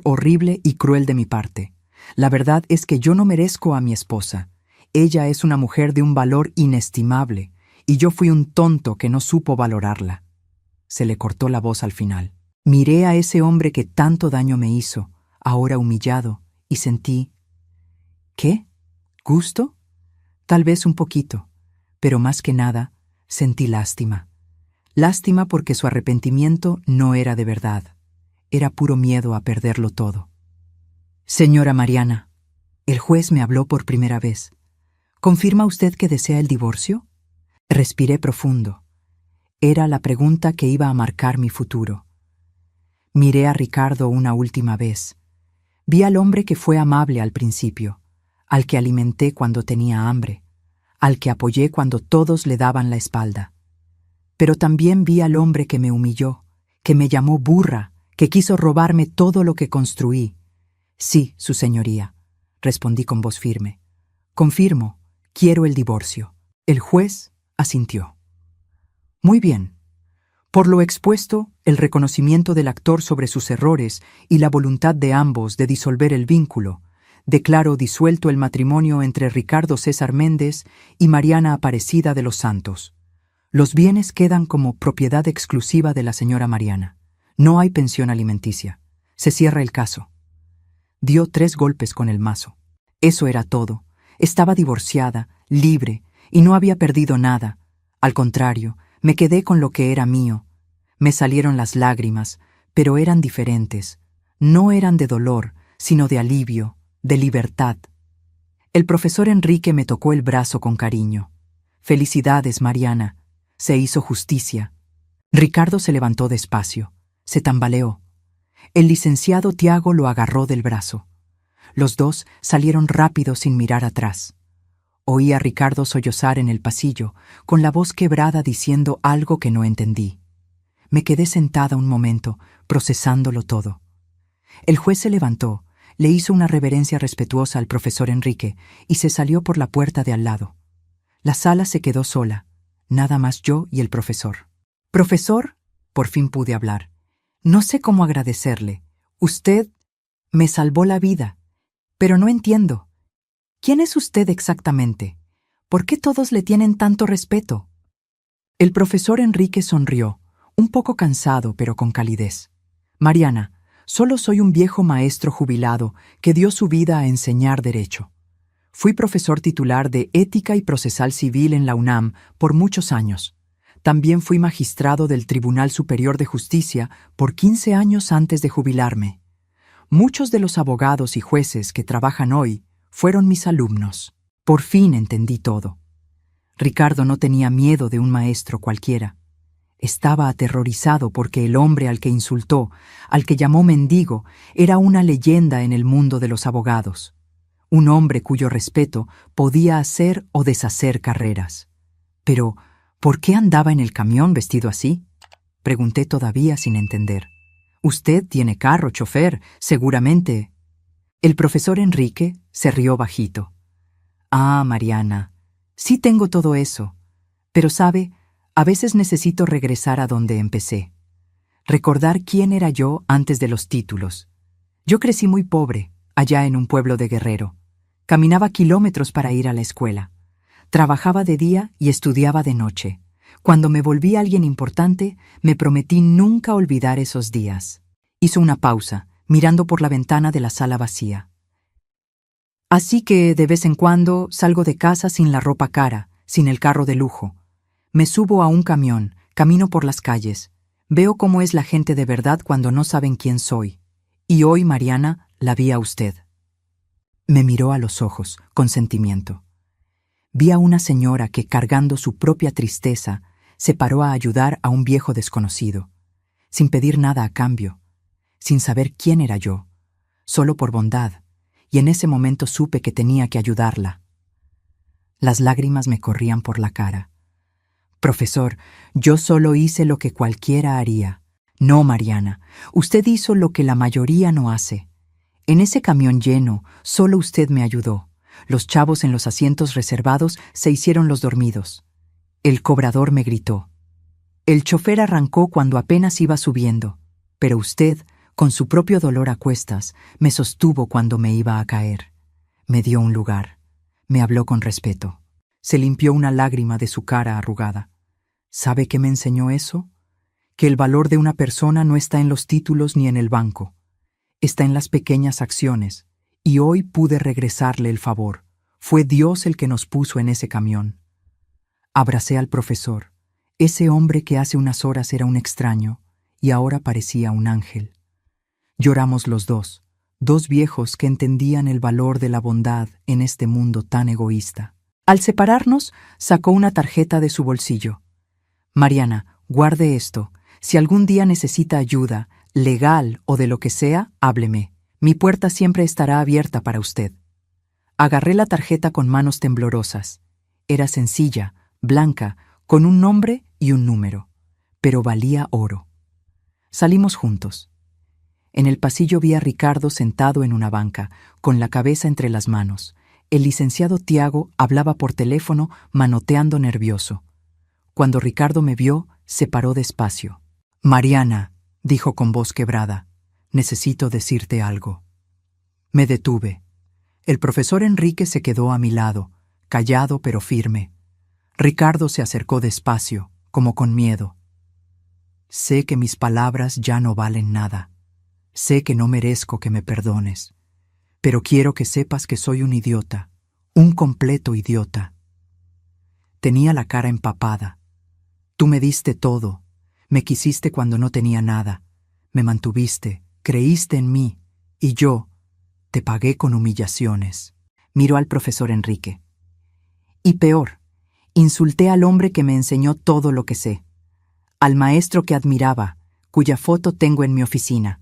horrible y cruel de mi parte. La verdad es que yo no merezco a mi esposa. Ella es una mujer de un valor inestimable, y yo fui un tonto que no supo valorarla». Se le cortó la voz al final. Miré a ese hombre que tanto daño me hizo, ahora humillado, y sentí... ¿qué? ¿Gusto? Tal vez un poquito, pero más que nada, sentí lástima. Lástima porque su arrepentimiento no era de verdad. Era puro miedo a perderlo todo. «Señora Mariana», el juez me habló por primera vez. «¿Confirma usted que desea el divorcio?». Respiré profundo. Era la pregunta que iba a marcar mi futuro. Miré a Ricardo una última vez. Vi al hombre que fue amable al principio, al que alimenté cuando tenía hambre, al que apoyé cuando todos le daban la espalda. Pero también vi al hombre que me humilló, que me llamó burra, que quiso robarme todo lo que construí. «Sí, su señoría», respondí con voz firme. «Confirmo, quiero el divorcio». El juez asintió. «Muy bien. Por lo expuesto, el reconocimiento del actor sobre sus errores y la voluntad de ambos de disolver el vínculo, declaro disuelto el matrimonio entre Ricardo César Méndez y Mariana Aparecida de los Santos. Los bienes quedan como propiedad exclusiva de la señora Mariana. No hay pensión alimenticia. Se cierra el caso». Dio 3 golpes con el mazo. Eso era todo. Estaba divorciada, libre, y no había perdido nada. Al contrario, me quedé con lo que era mío. Me salieron las lágrimas, pero eran diferentes. No eran de dolor, sino de alivio, de libertad. El profesor Enrique me tocó el brazo con cariño. «Felicidades, Mariana. Se hizo justicia». Ricardo se levantó despacio. Se tambaleó. El licenciado Tiago lo agarró del brazo. Los dos salieron rápido sin mirar atrás. Oí a Ricardo sollozar en el pasillo, con la voz quebrada diciendo algo que no entendí. Me quedé sentada un momento, procesándolo todo. El juez se levantó, le hizo una reverencia respetuosa al profesor Enrique y se salió por la puerta de al lado. La sala se quedó sola, nada más yo y el profesor. «Profesor», por fin pude hablar, «no sé cómo agradecerle. Usted me salvó la vida, pero no entiendo. ¿Quién es usted exactamente? ¿Por qué todos le tienen tanto respeto?». El profesor Enrique sonrió, un poco cansado pero con calidez. «Mariana, solo soy un viejo maestro jubilado que dio su vida a enseñar derecho. Fui profesor titular de Ética y Procesal Civil en la UNAM por muchos años. También fui magistrado del Tribunal Superior de Justicia por 15 años antes de jubilarme. Muchos de los abogados y jueces que trabajan hoy fueron mis alumnos». Por fin entendí todo. Ricardo no tenía miedo de un maestro cualquiera. Estaba aterrorizado porque el hombre al que insultó, al que llamó mendigo, era una leyenda en el mundo de los abogados. un hombre cuyo respeto podía hacer o deshacer carreras. Pero, ¿por qué andaba en el camión vestido así? Pregunté todavía sin entender. Usted tiene carro, chofer, seguramente. El profesor Enrique se rió bajito. Ah, Mariana, sí tengo todo eso. Pero sabe, a veces necesito regresar a donde empecé. Recordar quién era yo antes de los títulos. Yo crecí muy pobre, allá en un pueblo de Guerrero. Caminaba kilómetros para ir a la escuela. Trabajaba de día y estudiaba de noche. Cuando me volví alguien importante, me prometí nunca olvidar esos días. Hizo una pausa, mirando por la ventana de la sala vacía. Así que, de vez en cuando, salgo de casa sin la ropa cara, sin el carro de lujo. Me subo a un camión, camino por las calles. Veo cómo es la gente de verdad cuando no saben quién soy. Y hoy, Mariana, la vi a usted. Me miró a los ojos, con sentimiento. Vi a una señora que, cargando su propia tristeza, se paró a ayudar a un viejo desconocido, sin pedir nada a cambio, sin saber quién era yo, solo por bondad, y en ese momento supe que tenía que ayudarla. Las lágrimas me corrían por la cara. Profesor, yo solo hice lo que cualquiera haría. No, Mariana, usted hizo lo que la mayoría no hace. En ese camión lleno, solo usted me ayudó. Los chavos en los asientos reservados se hicieron los dormidos. El cobrador me gritó. El chofer arrancó cuando apenas iba subiendo, pero usted, con su propio dolor a cuestas, me sostuvo cuando me iba a caer. Me dio un lugar. Me habló con respeto. Se limpió una lágrima de su cara arrugada. ¿Sabe qué me enseñó eso? Que el valor de una persona no está en los títulos ni en el banco. Está en las pequeñas acciones, y hoy pude regresarle el favor. Fue Dios el que nos puso en ese camión. Abracé al profesor, ese hombre que hace unas horas era un extraño, y ahora parecía un ángel. Lloramos los dos viejos que entendían el valor de la bondad en este mundo tan egoísta. Al separarnos, sacó una tarjeta de su bolsillo. Mariana, guarde esto. Si algún día necesita ayuda, legal o de lo que sea, hábleme. Mi puerta siempre estará abierta para usted. Agarré la tarjeta con manos temblorosas. Era sencilla, blanca, con un nombre y un número, pero valía oro. Salimos juntos. En el pasillo vi a Ricardo sentado en una banca, con la cabeza entre las manos. El licenciado Tiago hablaba por teléfono, manoteando nervioso. Cuando Ricardo me vio, se paró despacio. Mariana, dijo con voz quebrada, necesito decirte algo. Me detuve. El profesor Enrique se quedó a mi lado, callado pero firme. Ricardo se acercó despacio, como con miedo. Sé que mis palabras ya no valen nada. Sé que no merezco que me perdones. Pero quiero que sepas que soy un idiota, un completo idiota. Tenía la cara empapada. Tú me diste todo. Me quisiste cuando no tenía nada. Me mantuviste, creíste en mí, y yo te pagué con humillaciones. Miró al profesor Enrique. Y peor, insulté al hombre que me enseñó todo lo que sé. Al maestro que admiraba, cuya foto tengo en mi oficina.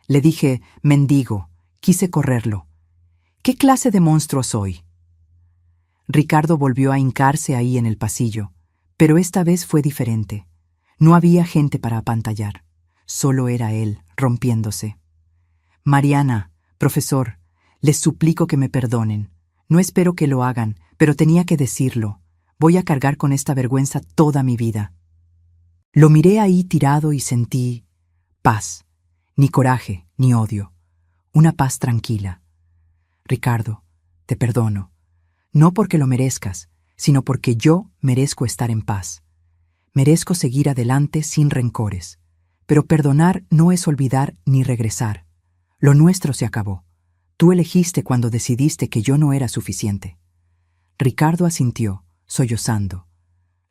Le dije, mendigo, quise correrlo. ¿Qué clase de monstruo soy? Ricardo volvió a hincarse ahí en el pasillo, pero esta vez fue diferente. No había gente para apantallar. Solo era él, rompiéndose. Mariana, profesor, les suplico que me perdonen. No espero que lo hagan, pero tenía que decirlo. Voy a cargar con esta vergüenza toda mi vida. Lo miré ahí tirado y sentí paz. Ni coraje, ni odio. Una paz tranquila. Ricardo, te perdono. No porque lo merezcas, sino porque yo merezco estar en paz. Merezco seguir adelante sin rencores. Pero perdonar no es olvidar ni regresar. Lo nuestro se acabó. Tú elegiste cuando decidiste que yo no era suficiente. Ricardo asintió, sollozando.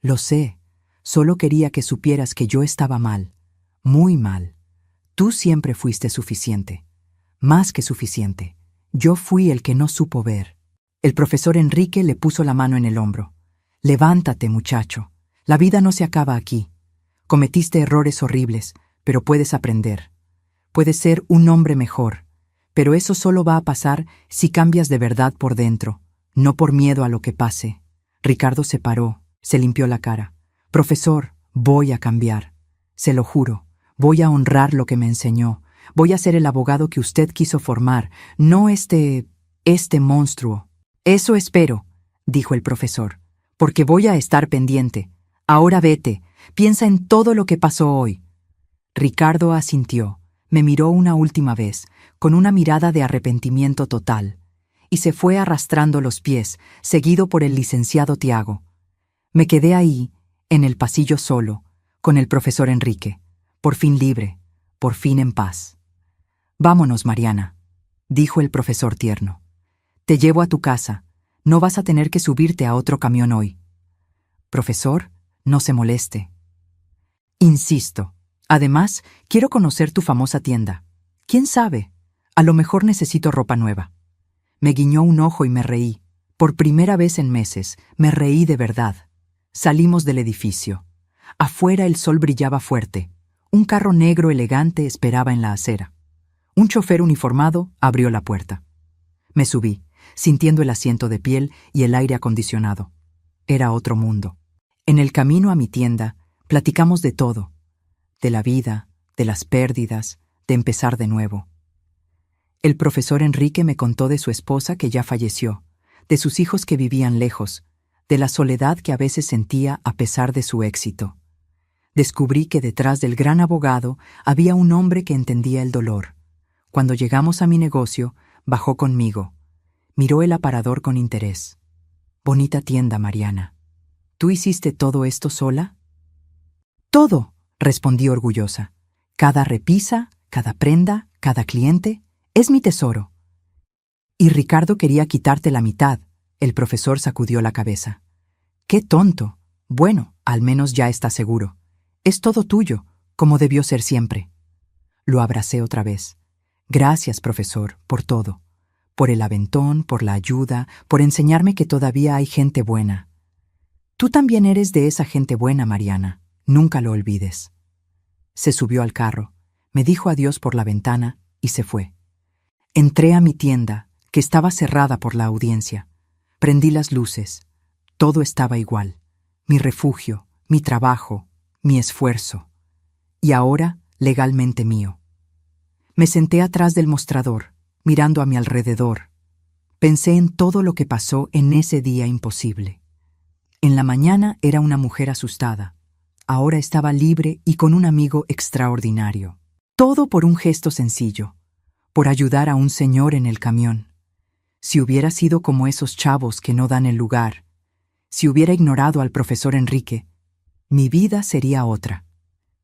Lo sé, solo quería que supieras que yo estaba mal, muy mal. Tú siempre fuiste suficiente, más que suficiente. Yo fui el que no supo ver. El profesor Enrique le puso la mano en el hombro. Levántate, muchacho. La vida no se acaba aquí. Cometiste errores horribles, pero puedes aprender. Puedes ser un hombre mejor. Pero eso solo va a pasar si cambias de verdad por dentro, no por miedo a lo que pase. Ricardo se paró, se limpió la cara. Profesor, voy a cambiar. Se lo juro, voy a honrar lo que me enseñó. Voy a ser el abogado que usted quiso formar, no este monstruo. Eso espero, dijo el profesor, porque voy a estar pendiente. Ahora vete, piensa en todo lo que pasó hoy. Ricardo asintió, me miró una última vez, con una mirada de arrepentimiento total, y se fue arrastrando los pies, seguido por el licenciado Tiago. Me quedé ahí, en el pasillo solo, con el profesor Enrique, por fin libre, por fin en paz. Vámonos, Mariana, dijo el profesor tierno. Te llevo a tu casa, no vas a tener que subirte a otro camión hoy. Profesor, no se moleste. Insisto. Además, quiero conocer tu famosa tienda. ¿Quién sabe? A lo mejor necesito ropa nueva. Me guiñó un ojo y me reí. Por primera vez en meses, me reí de verdad. Salimos del edificio. Afuera el sol brillaba fuerte. Un carro negro elegante esperaba en la acera. Un chofer uniformado abrió la puerta. Me subí, sintiendo el asiento de piel y el aire acondicionado. Era otro mundo. En el camino a mi tienda, platicamos de todo. De la vida, de las pérdidas, de empezar de nuevo. El profesor Enrique me contó de su esposa que ya falleció, de sus hijos que vivían lejos, de la soledad que a veces sentía a pesar de su éxito. Descubrí que detrás del gran abogado había un hombre que entendía el dolor. Cuando llegamos a mi negocio, bajó conmigo. Miró el aparador con interés. Bonita tienda, Mariana. ¿Tú hiciste todo esto sola? Todo, respondí orgullosa. Cada repisa, cada prenda, cada cliente, es mi tesoro. Y Ricardo quería quitarte la mitad. El profesor sacudió la cabeza. ¡Qué tonto! Bueno, al menos ya está seguro. Es todo tuyo, como debió ser siempre. Lo abracé otra vez. Gracias, profesor, por todo. Por el aventón, por la ayuda, por enseñarme que todavía hay gente buena. Tú también eres de esa gente buena, Mariana. Nunca lo olvides. Se subió al carro, me dijo adiós por la ventana y se fue. Entré a mi tienda, que estaba cerrada por la audiencia. Prendí las luces. Todo estaba igual. Mi refugio, mi trabajo, mi esfuerzo. Y ahora, legalmente mío. Me senté atrás del mostrador, mirando a mi alrededor. Pensé en todo lo que pasó en ese día imposible. En la mañana era una mujer asustada. Ahora estaba libre y con un amigo extraordinario. Todo por un gesto sencillo, por ayudar a un señor en el camión. Si hubiera sido como esos chavos que no dan el lugar, si hubiera ignorado al profesor Enrique, mi vida sería otra.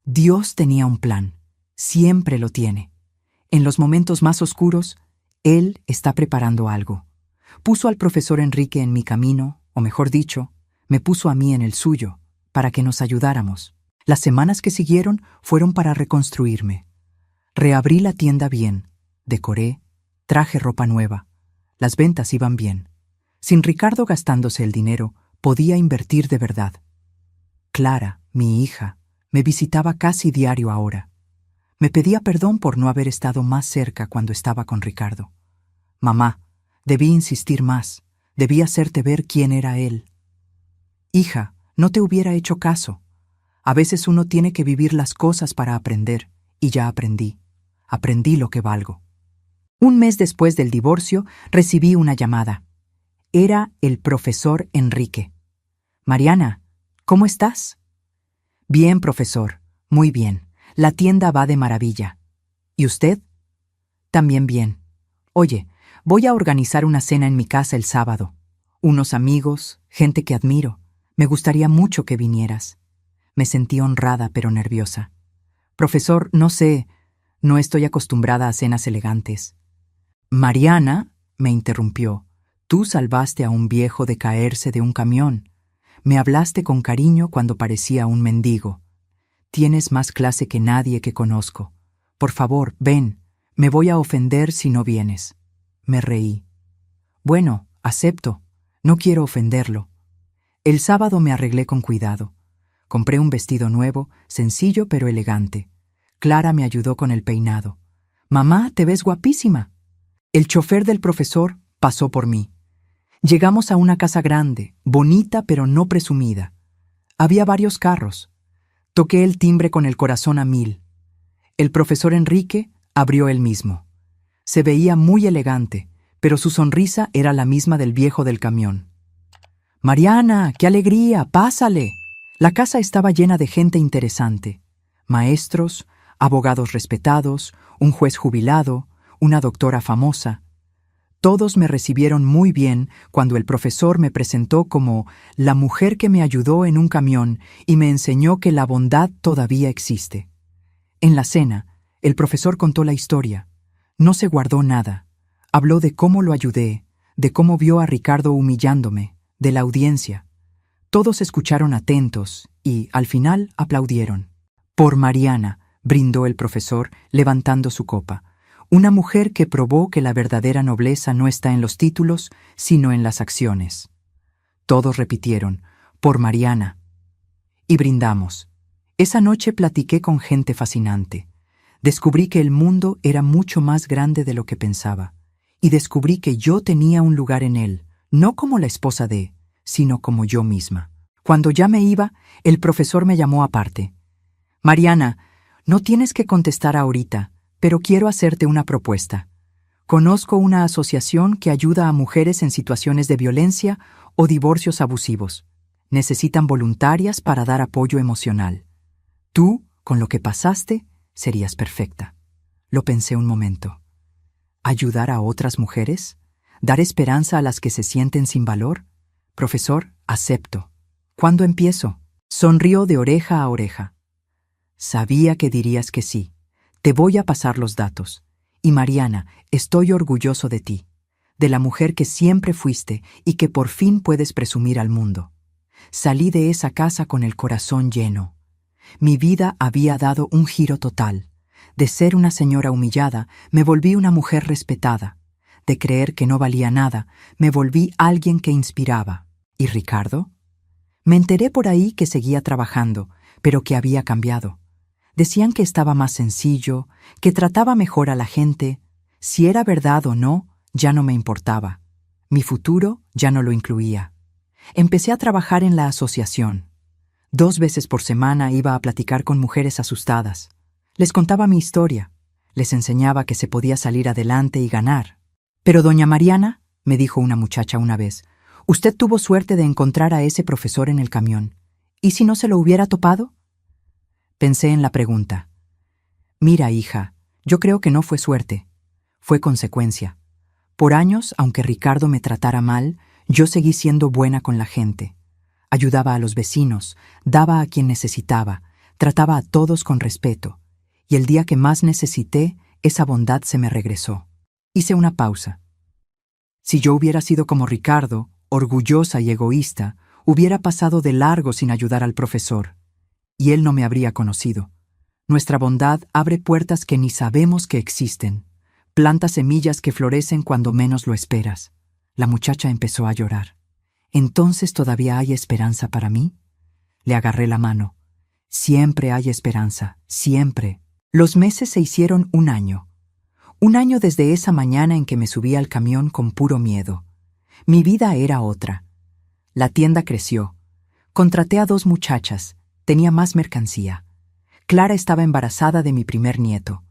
Dios tenía un plan, siempre lo tiene. En los momentos más oscuros, Él está preparando algo. Puso al profesor Enrique en mi camino, o mejor dicho, me puso a mí en el suyo, para que nos ayudáramos. Las semanas que siguieron fueron para reconstruirme. Reabrí la tienda bien, decoré, traje ropa nueva. Las ventas iban bien. Sin Ricardo gastándose el dinero, podía invertir de verdad. Clara, mi hija, me visitaba casi diario ahora. Me pedía perdón por no haber estado más cerca cuando estaba con Ricardo. Mamá, debí insistir más, debí hacerte ver quién era él. Hija, no te hubiera hecho caso. A veces uno tiene que vivir las cosas para aprender, y ya aprendí. Aprendí lo que valgo. Un mes después del divorcio, recibí una llamada. Era el profesor Enrique. Mariana, ¿cómo estás? Bien, profesor, muy bien. La tienda va de maravilla. ¿Y usted? También bien. Oye, voy a organizar una cena en mi casa el sábado. Unos amigos, gente que admiro. Me gustaría mucho que vinieras. Me sentí honrada pero nerviosa. Profesor, no sé, no estoy acostumbrada a cenas elegantes. Mariana, me interrumpió, tú salvaste a un viejo de caerse de un camión. Me hablaste con cariño cuando parecía un mendigo. Tienes más clase que nadie que conozco. Por favor, ven, me voy a ofender si no vienes. Me reí. Bueno, acepto, no quiero ofenderlo. El sábado me arreglé con cuidado. Compré un vestido nuevo, sencillo pero elegante. Clara me ayudó con el peinado. Mamá, te ves guapísima. El chofer del profesor pasó por mí. Llegamos a una casa grande, bonita pero no presumida. Había varios carros. Toqué el timbre con el corazón a mil. El profesor Enrique abrió él mismo. Se veía muy elegante, pero su sonrisa era la misma del viejo del camión. «Mariana, qué alegría, pásale». La casa estaba llena de gente interesante. Maestros, abogados respetados, un juez jubilado, una doctora famosa. Todos me recibieron muy bien cuando el profesor me presentó como la mujer que me ayudó en un camión y me enseñó que la bondad todavía existe. En la cena, el profesor contó la historia. No se guardó nada. Habló de cómo lo ayudé, de cómo vio a Ricardo humillándome, de la audiencia. Todos escucharon atentos y, al final, aplaudieron. «Por Mariana», brindó el profesor, levantando su copa. «Una mujer que probó que la verdadera nobleza no está en los títulos, sino en las acciones». Todos repitieron, «Por Mariana». Y brindamos. Esa noche platiqué con gente fascinante. Descubrí que el mundo era mucho más grande de lo que pensaba. Y descubrí que yo tenía un lugar en él, no como la esposa de, sino como yo misma. Cuando ya me iba, el profesor me llamó aparte. «Mariana, no tienes que contestar ahorita, pero quiero hacerte una propuesta. Conozco una asociación que ayuda a mujeres en situaciones de violencia o divorcios abusivos. Necesitan voluntarias para dar apoyo emocional. Tú, con lo que pasaste, serías perfecta». Lo pensé un momento. ¿Ayudar a otras mujeres? ¿Dar esperanza a las que se sienten sin valor? Profesor, acepto. ¿Cuándo empiezo? Sonrió de oreja a oreja. Sabía que dirías que sí. Te voy a pasar los datos. Y Mariana, estoy orgulloso de ti, de la mujer que siempre fuiste y que por fin puedes presumir al mundo. Salí de esa casa con el corazón lleno. Mi vida había dado un giro total. De ser una señora humillada, me volví una mujer respetada. De creer que no valía nada, me volví alguien que inspiraba. ¿Y Ricardo? Me enteré por ahí que seguía trabajando, pero que había cambiado. Decían que estaba más sencillo, que trataba mejor a la gente. Si era verdad o no, ya no me importaba. Mi futuro ya no lo incluía. Empecé a trabajar en la asociación. 2 veces por semana iba a platicar con mujeres asustadas. Les contaba mi historia. Les enseñaba que se podía salir adelante y ganar. «Pero doña Mariana», me dijo una muchacha una vez, «usted tuvo suerte de encontrar a ese profesor en el camión. ¿Y si no se lo hubiera topado?» Pensé en la pregunta. «Mira, hija, yo creo que no fue suerte. Fue consecuencia. Por años, aunque Ricardo me tratara mal, yo seguí siendo buena con la gente. Ayudaba a los vecinos, daba a quien necesitaba, trataba a todos con respeto. Y el día que más necesité, esa bondad se me regresó». Hice una pausa. Si yo hubiera sido como Ricardo, orgullosa y egoísta, hubiera pasado de largo sin ayudar al profesor. Y él no me habría conocido. Nuestra bondad abre puertas que ni sabemos que existen. Planta semillas que florecen cuando menos lo esperas. La muchacha empezó a llorar. «¿Entonces todavía hay esperanza para mí?» Le agarré la mano. «Siempre hay esperanza, siempre». Los meses se hicieron 1 año. 1 año desde esa mañana en que me subí al camión con puro miedo. Mi vida era otra. La tienda creció. Contraté a 2 muchachas. Tenía más mercancía. Clara estaba embarazada de mi primer nieto.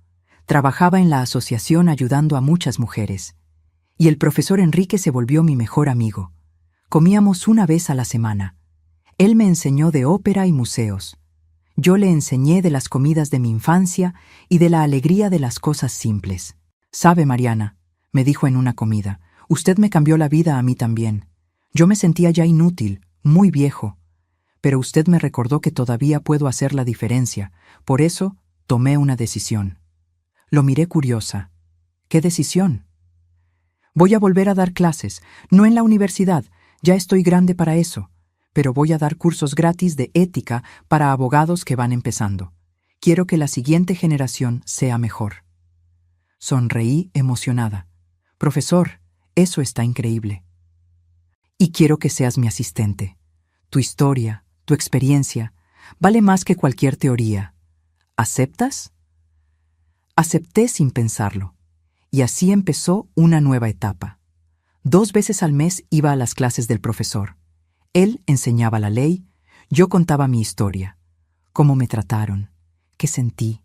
Trabajaba en la asociación ayudando a muchas mujeres. Y el profesor Enrique se volvió mi mejor amigo. Comíamos 1 vez a la semana. Él me enseñó de ópera y museos. Yo le enseñé de las comidas de mi infancia y de la alegría de las cosas simples. «Sabe, Mariana», me dijo en una comida, «usted me cambió la vida a mí también. Yo me sentía ya inútil, muy viejo. Pero usted me recordó que todavía puedo hacer la diferencia. Por eso tomé una decisión». Lo miré curiosa. «¿Qué decisión?» «Voy a volver a dar clases, no en la universidad, ya estoy grande para eso, pero voy a dar cursos gratis de ética para abogados que van empezando. Quiero que la siguiente generación sea mejor». Sonreí emocionada. «Profesor, eso está increíble. Y quiero que seas mi asistente. Tu historia, tu experiencia, vale más que cualquier teoría. ¿Aceptas?» Acepté sin pensarlo. Y así empezó una nueva etapa. 2 veces al mes iba a las clases del profesor. Él enseñaba la ley, yo contaba mi historia, cómo me trataron, qué sentí,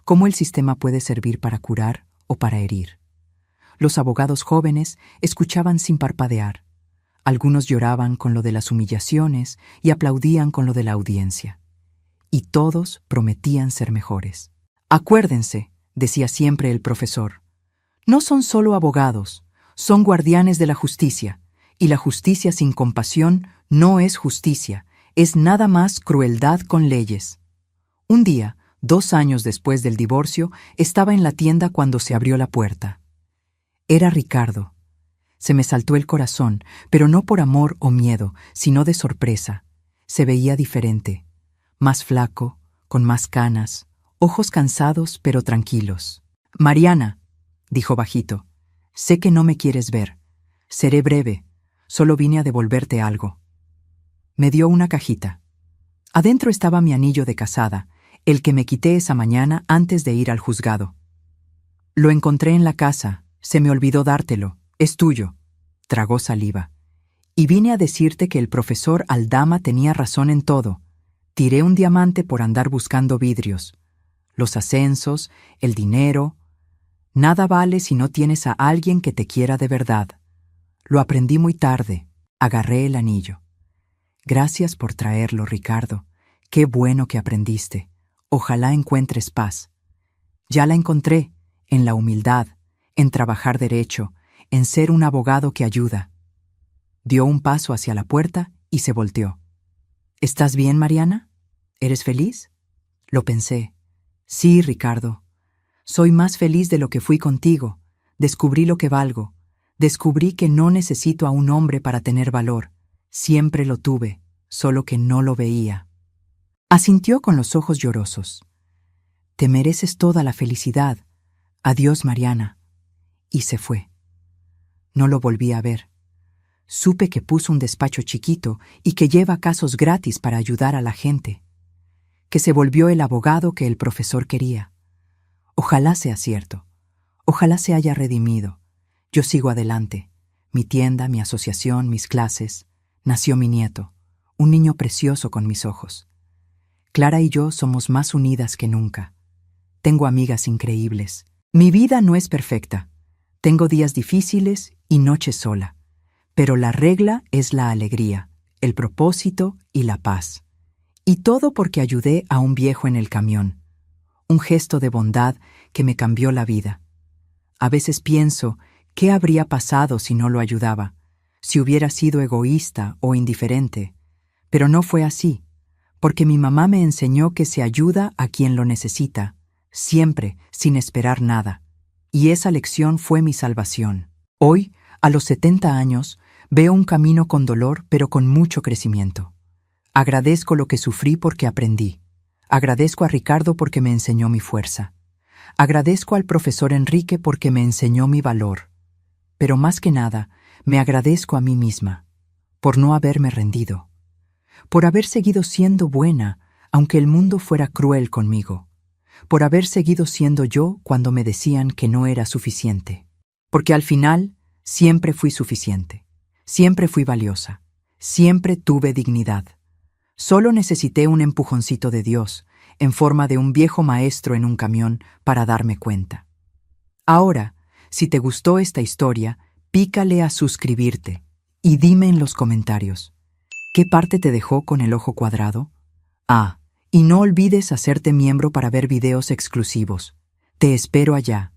cómo el sistema puede servir para curar o para herir. Los abogados jóvenes escuchaban sin parpadear. Algunos lloraban con lo de las humillaciones y aplaudían con lo de la audiencia. Y todos prometían ser mejores. Acuérdense, decía siempre el profesor, no son solo abogados, son guardianes de la justicia, y la justicia sin compasión no es justicia, es nada más crueldad con leyes. Un día, 2 años después del divorcio, estaba en la tienda cuando se abrió la puerta. Era Ricardo. Se me saltó el corazón, pero no por amor o miedo, sino de sorpresa. Se veía diferente, más flaco, con más canas, ojos cansados pero tranquilos. «Mariana», dijo bajito, «sé que no me quieres ver. Seré breve, solo vine a devolverte algo». Me dio una cajita. Adentro estaba mi anillo de casada, el que me quité esa mañana antes de ir al juzgado. «Lo encontré en la casa, se me olvidó dártelo, es tuyo», tragó saliva. «Y vine a decirte que el profesor Aldama tenía razón en todo. Tiré un diamante por andar buscando vidrios. Los ascensos, el dinero. Nada vale si no tienes a alguien que te quiera de verdad. Lo aprendí muy tarde. Agarré el anillo. Gracias por traerlo, Ricardo. Qué bueno que aprendiste. Ojalá encuentres paz». Ya la encontré, en la humildad, en trabajar derecho, en ser un abogado que ayuda. Dio un paso hacia la puerta y se volteó. «¿Estás bien, Mariana? ¿Eres feliz?» Lo pensé. «Sí, Ricardo. Soy más feliz de lo que fui contigo. Descubrí lo que valgo. Descubrí que no necesito a un hombre para tener valor. Siempre lo tuve, solo que no lo veía». Asintió con los ojos llorosos. «Te mereces toda la felicidad. Adiós, Mariana». Y se fue. No lo volví a ver. Supe que puso un despacho chiquito y que lleva casos gratis para ayudar a la gente. Que se volvió el abogado que el profesor quería. Ojalá sea cierto. Ojalá se haya redimido. Yo sigo adelante. Mi tienda, mi asociación, mis clases. Nació mi nieto, un niño precioso con mis ojos. Clara y yo somos más unidas que nunca. Tengo amigas increíbles. Mi vida no es perfecta. Tengo días difíciles y noches sola. Pero la regla es la alegría, el propósito y la paz. Y todo porque ayudé a un viejo en el camión. Un gesto de bondad que me cambió la vida. A veces pienso, ¿qué habría pasado si no lo ayudaba? Si hubiera sido egoísta o indiferente. Pero no fue así, porque mi mamá me enseñó que se ayuda a quien lo necesita, siempre, sin esperar nada. Y esa lección fue mi salvación. Hoy, a los 70 años, veo un camino con dolor, pero con mucho crecimiento. Agradezco lo que sufrí porque aprendí. Agradezco a Ricardo porque me enseñó mi fuerza. Agradezco al profesor Enrique porque me enseñó mi valor. Pero más que nada, me agradezco a mí misma, por no haberme rendido. Por haber seguido siendo buena, aunque el mundo fuera cruel conmigo. Por haber seguido siendo yo cuando me decían que no era suficiente. Porque al final, siempre fui suficiente. Siempre fui valiosa. Siempre tuve dignidad. Solo necesité un empujoncito de Dios, en forma de un viejo maestro en un camión, para darme cuenta. Ahora, si te gustó esta historia, pícale a suscribirte y dime en los comentarios, ¿qué parte te dejó con el ojo cuadrado? Y no olvides hacerte miembro para ver videos exclusivos. Te espero allá.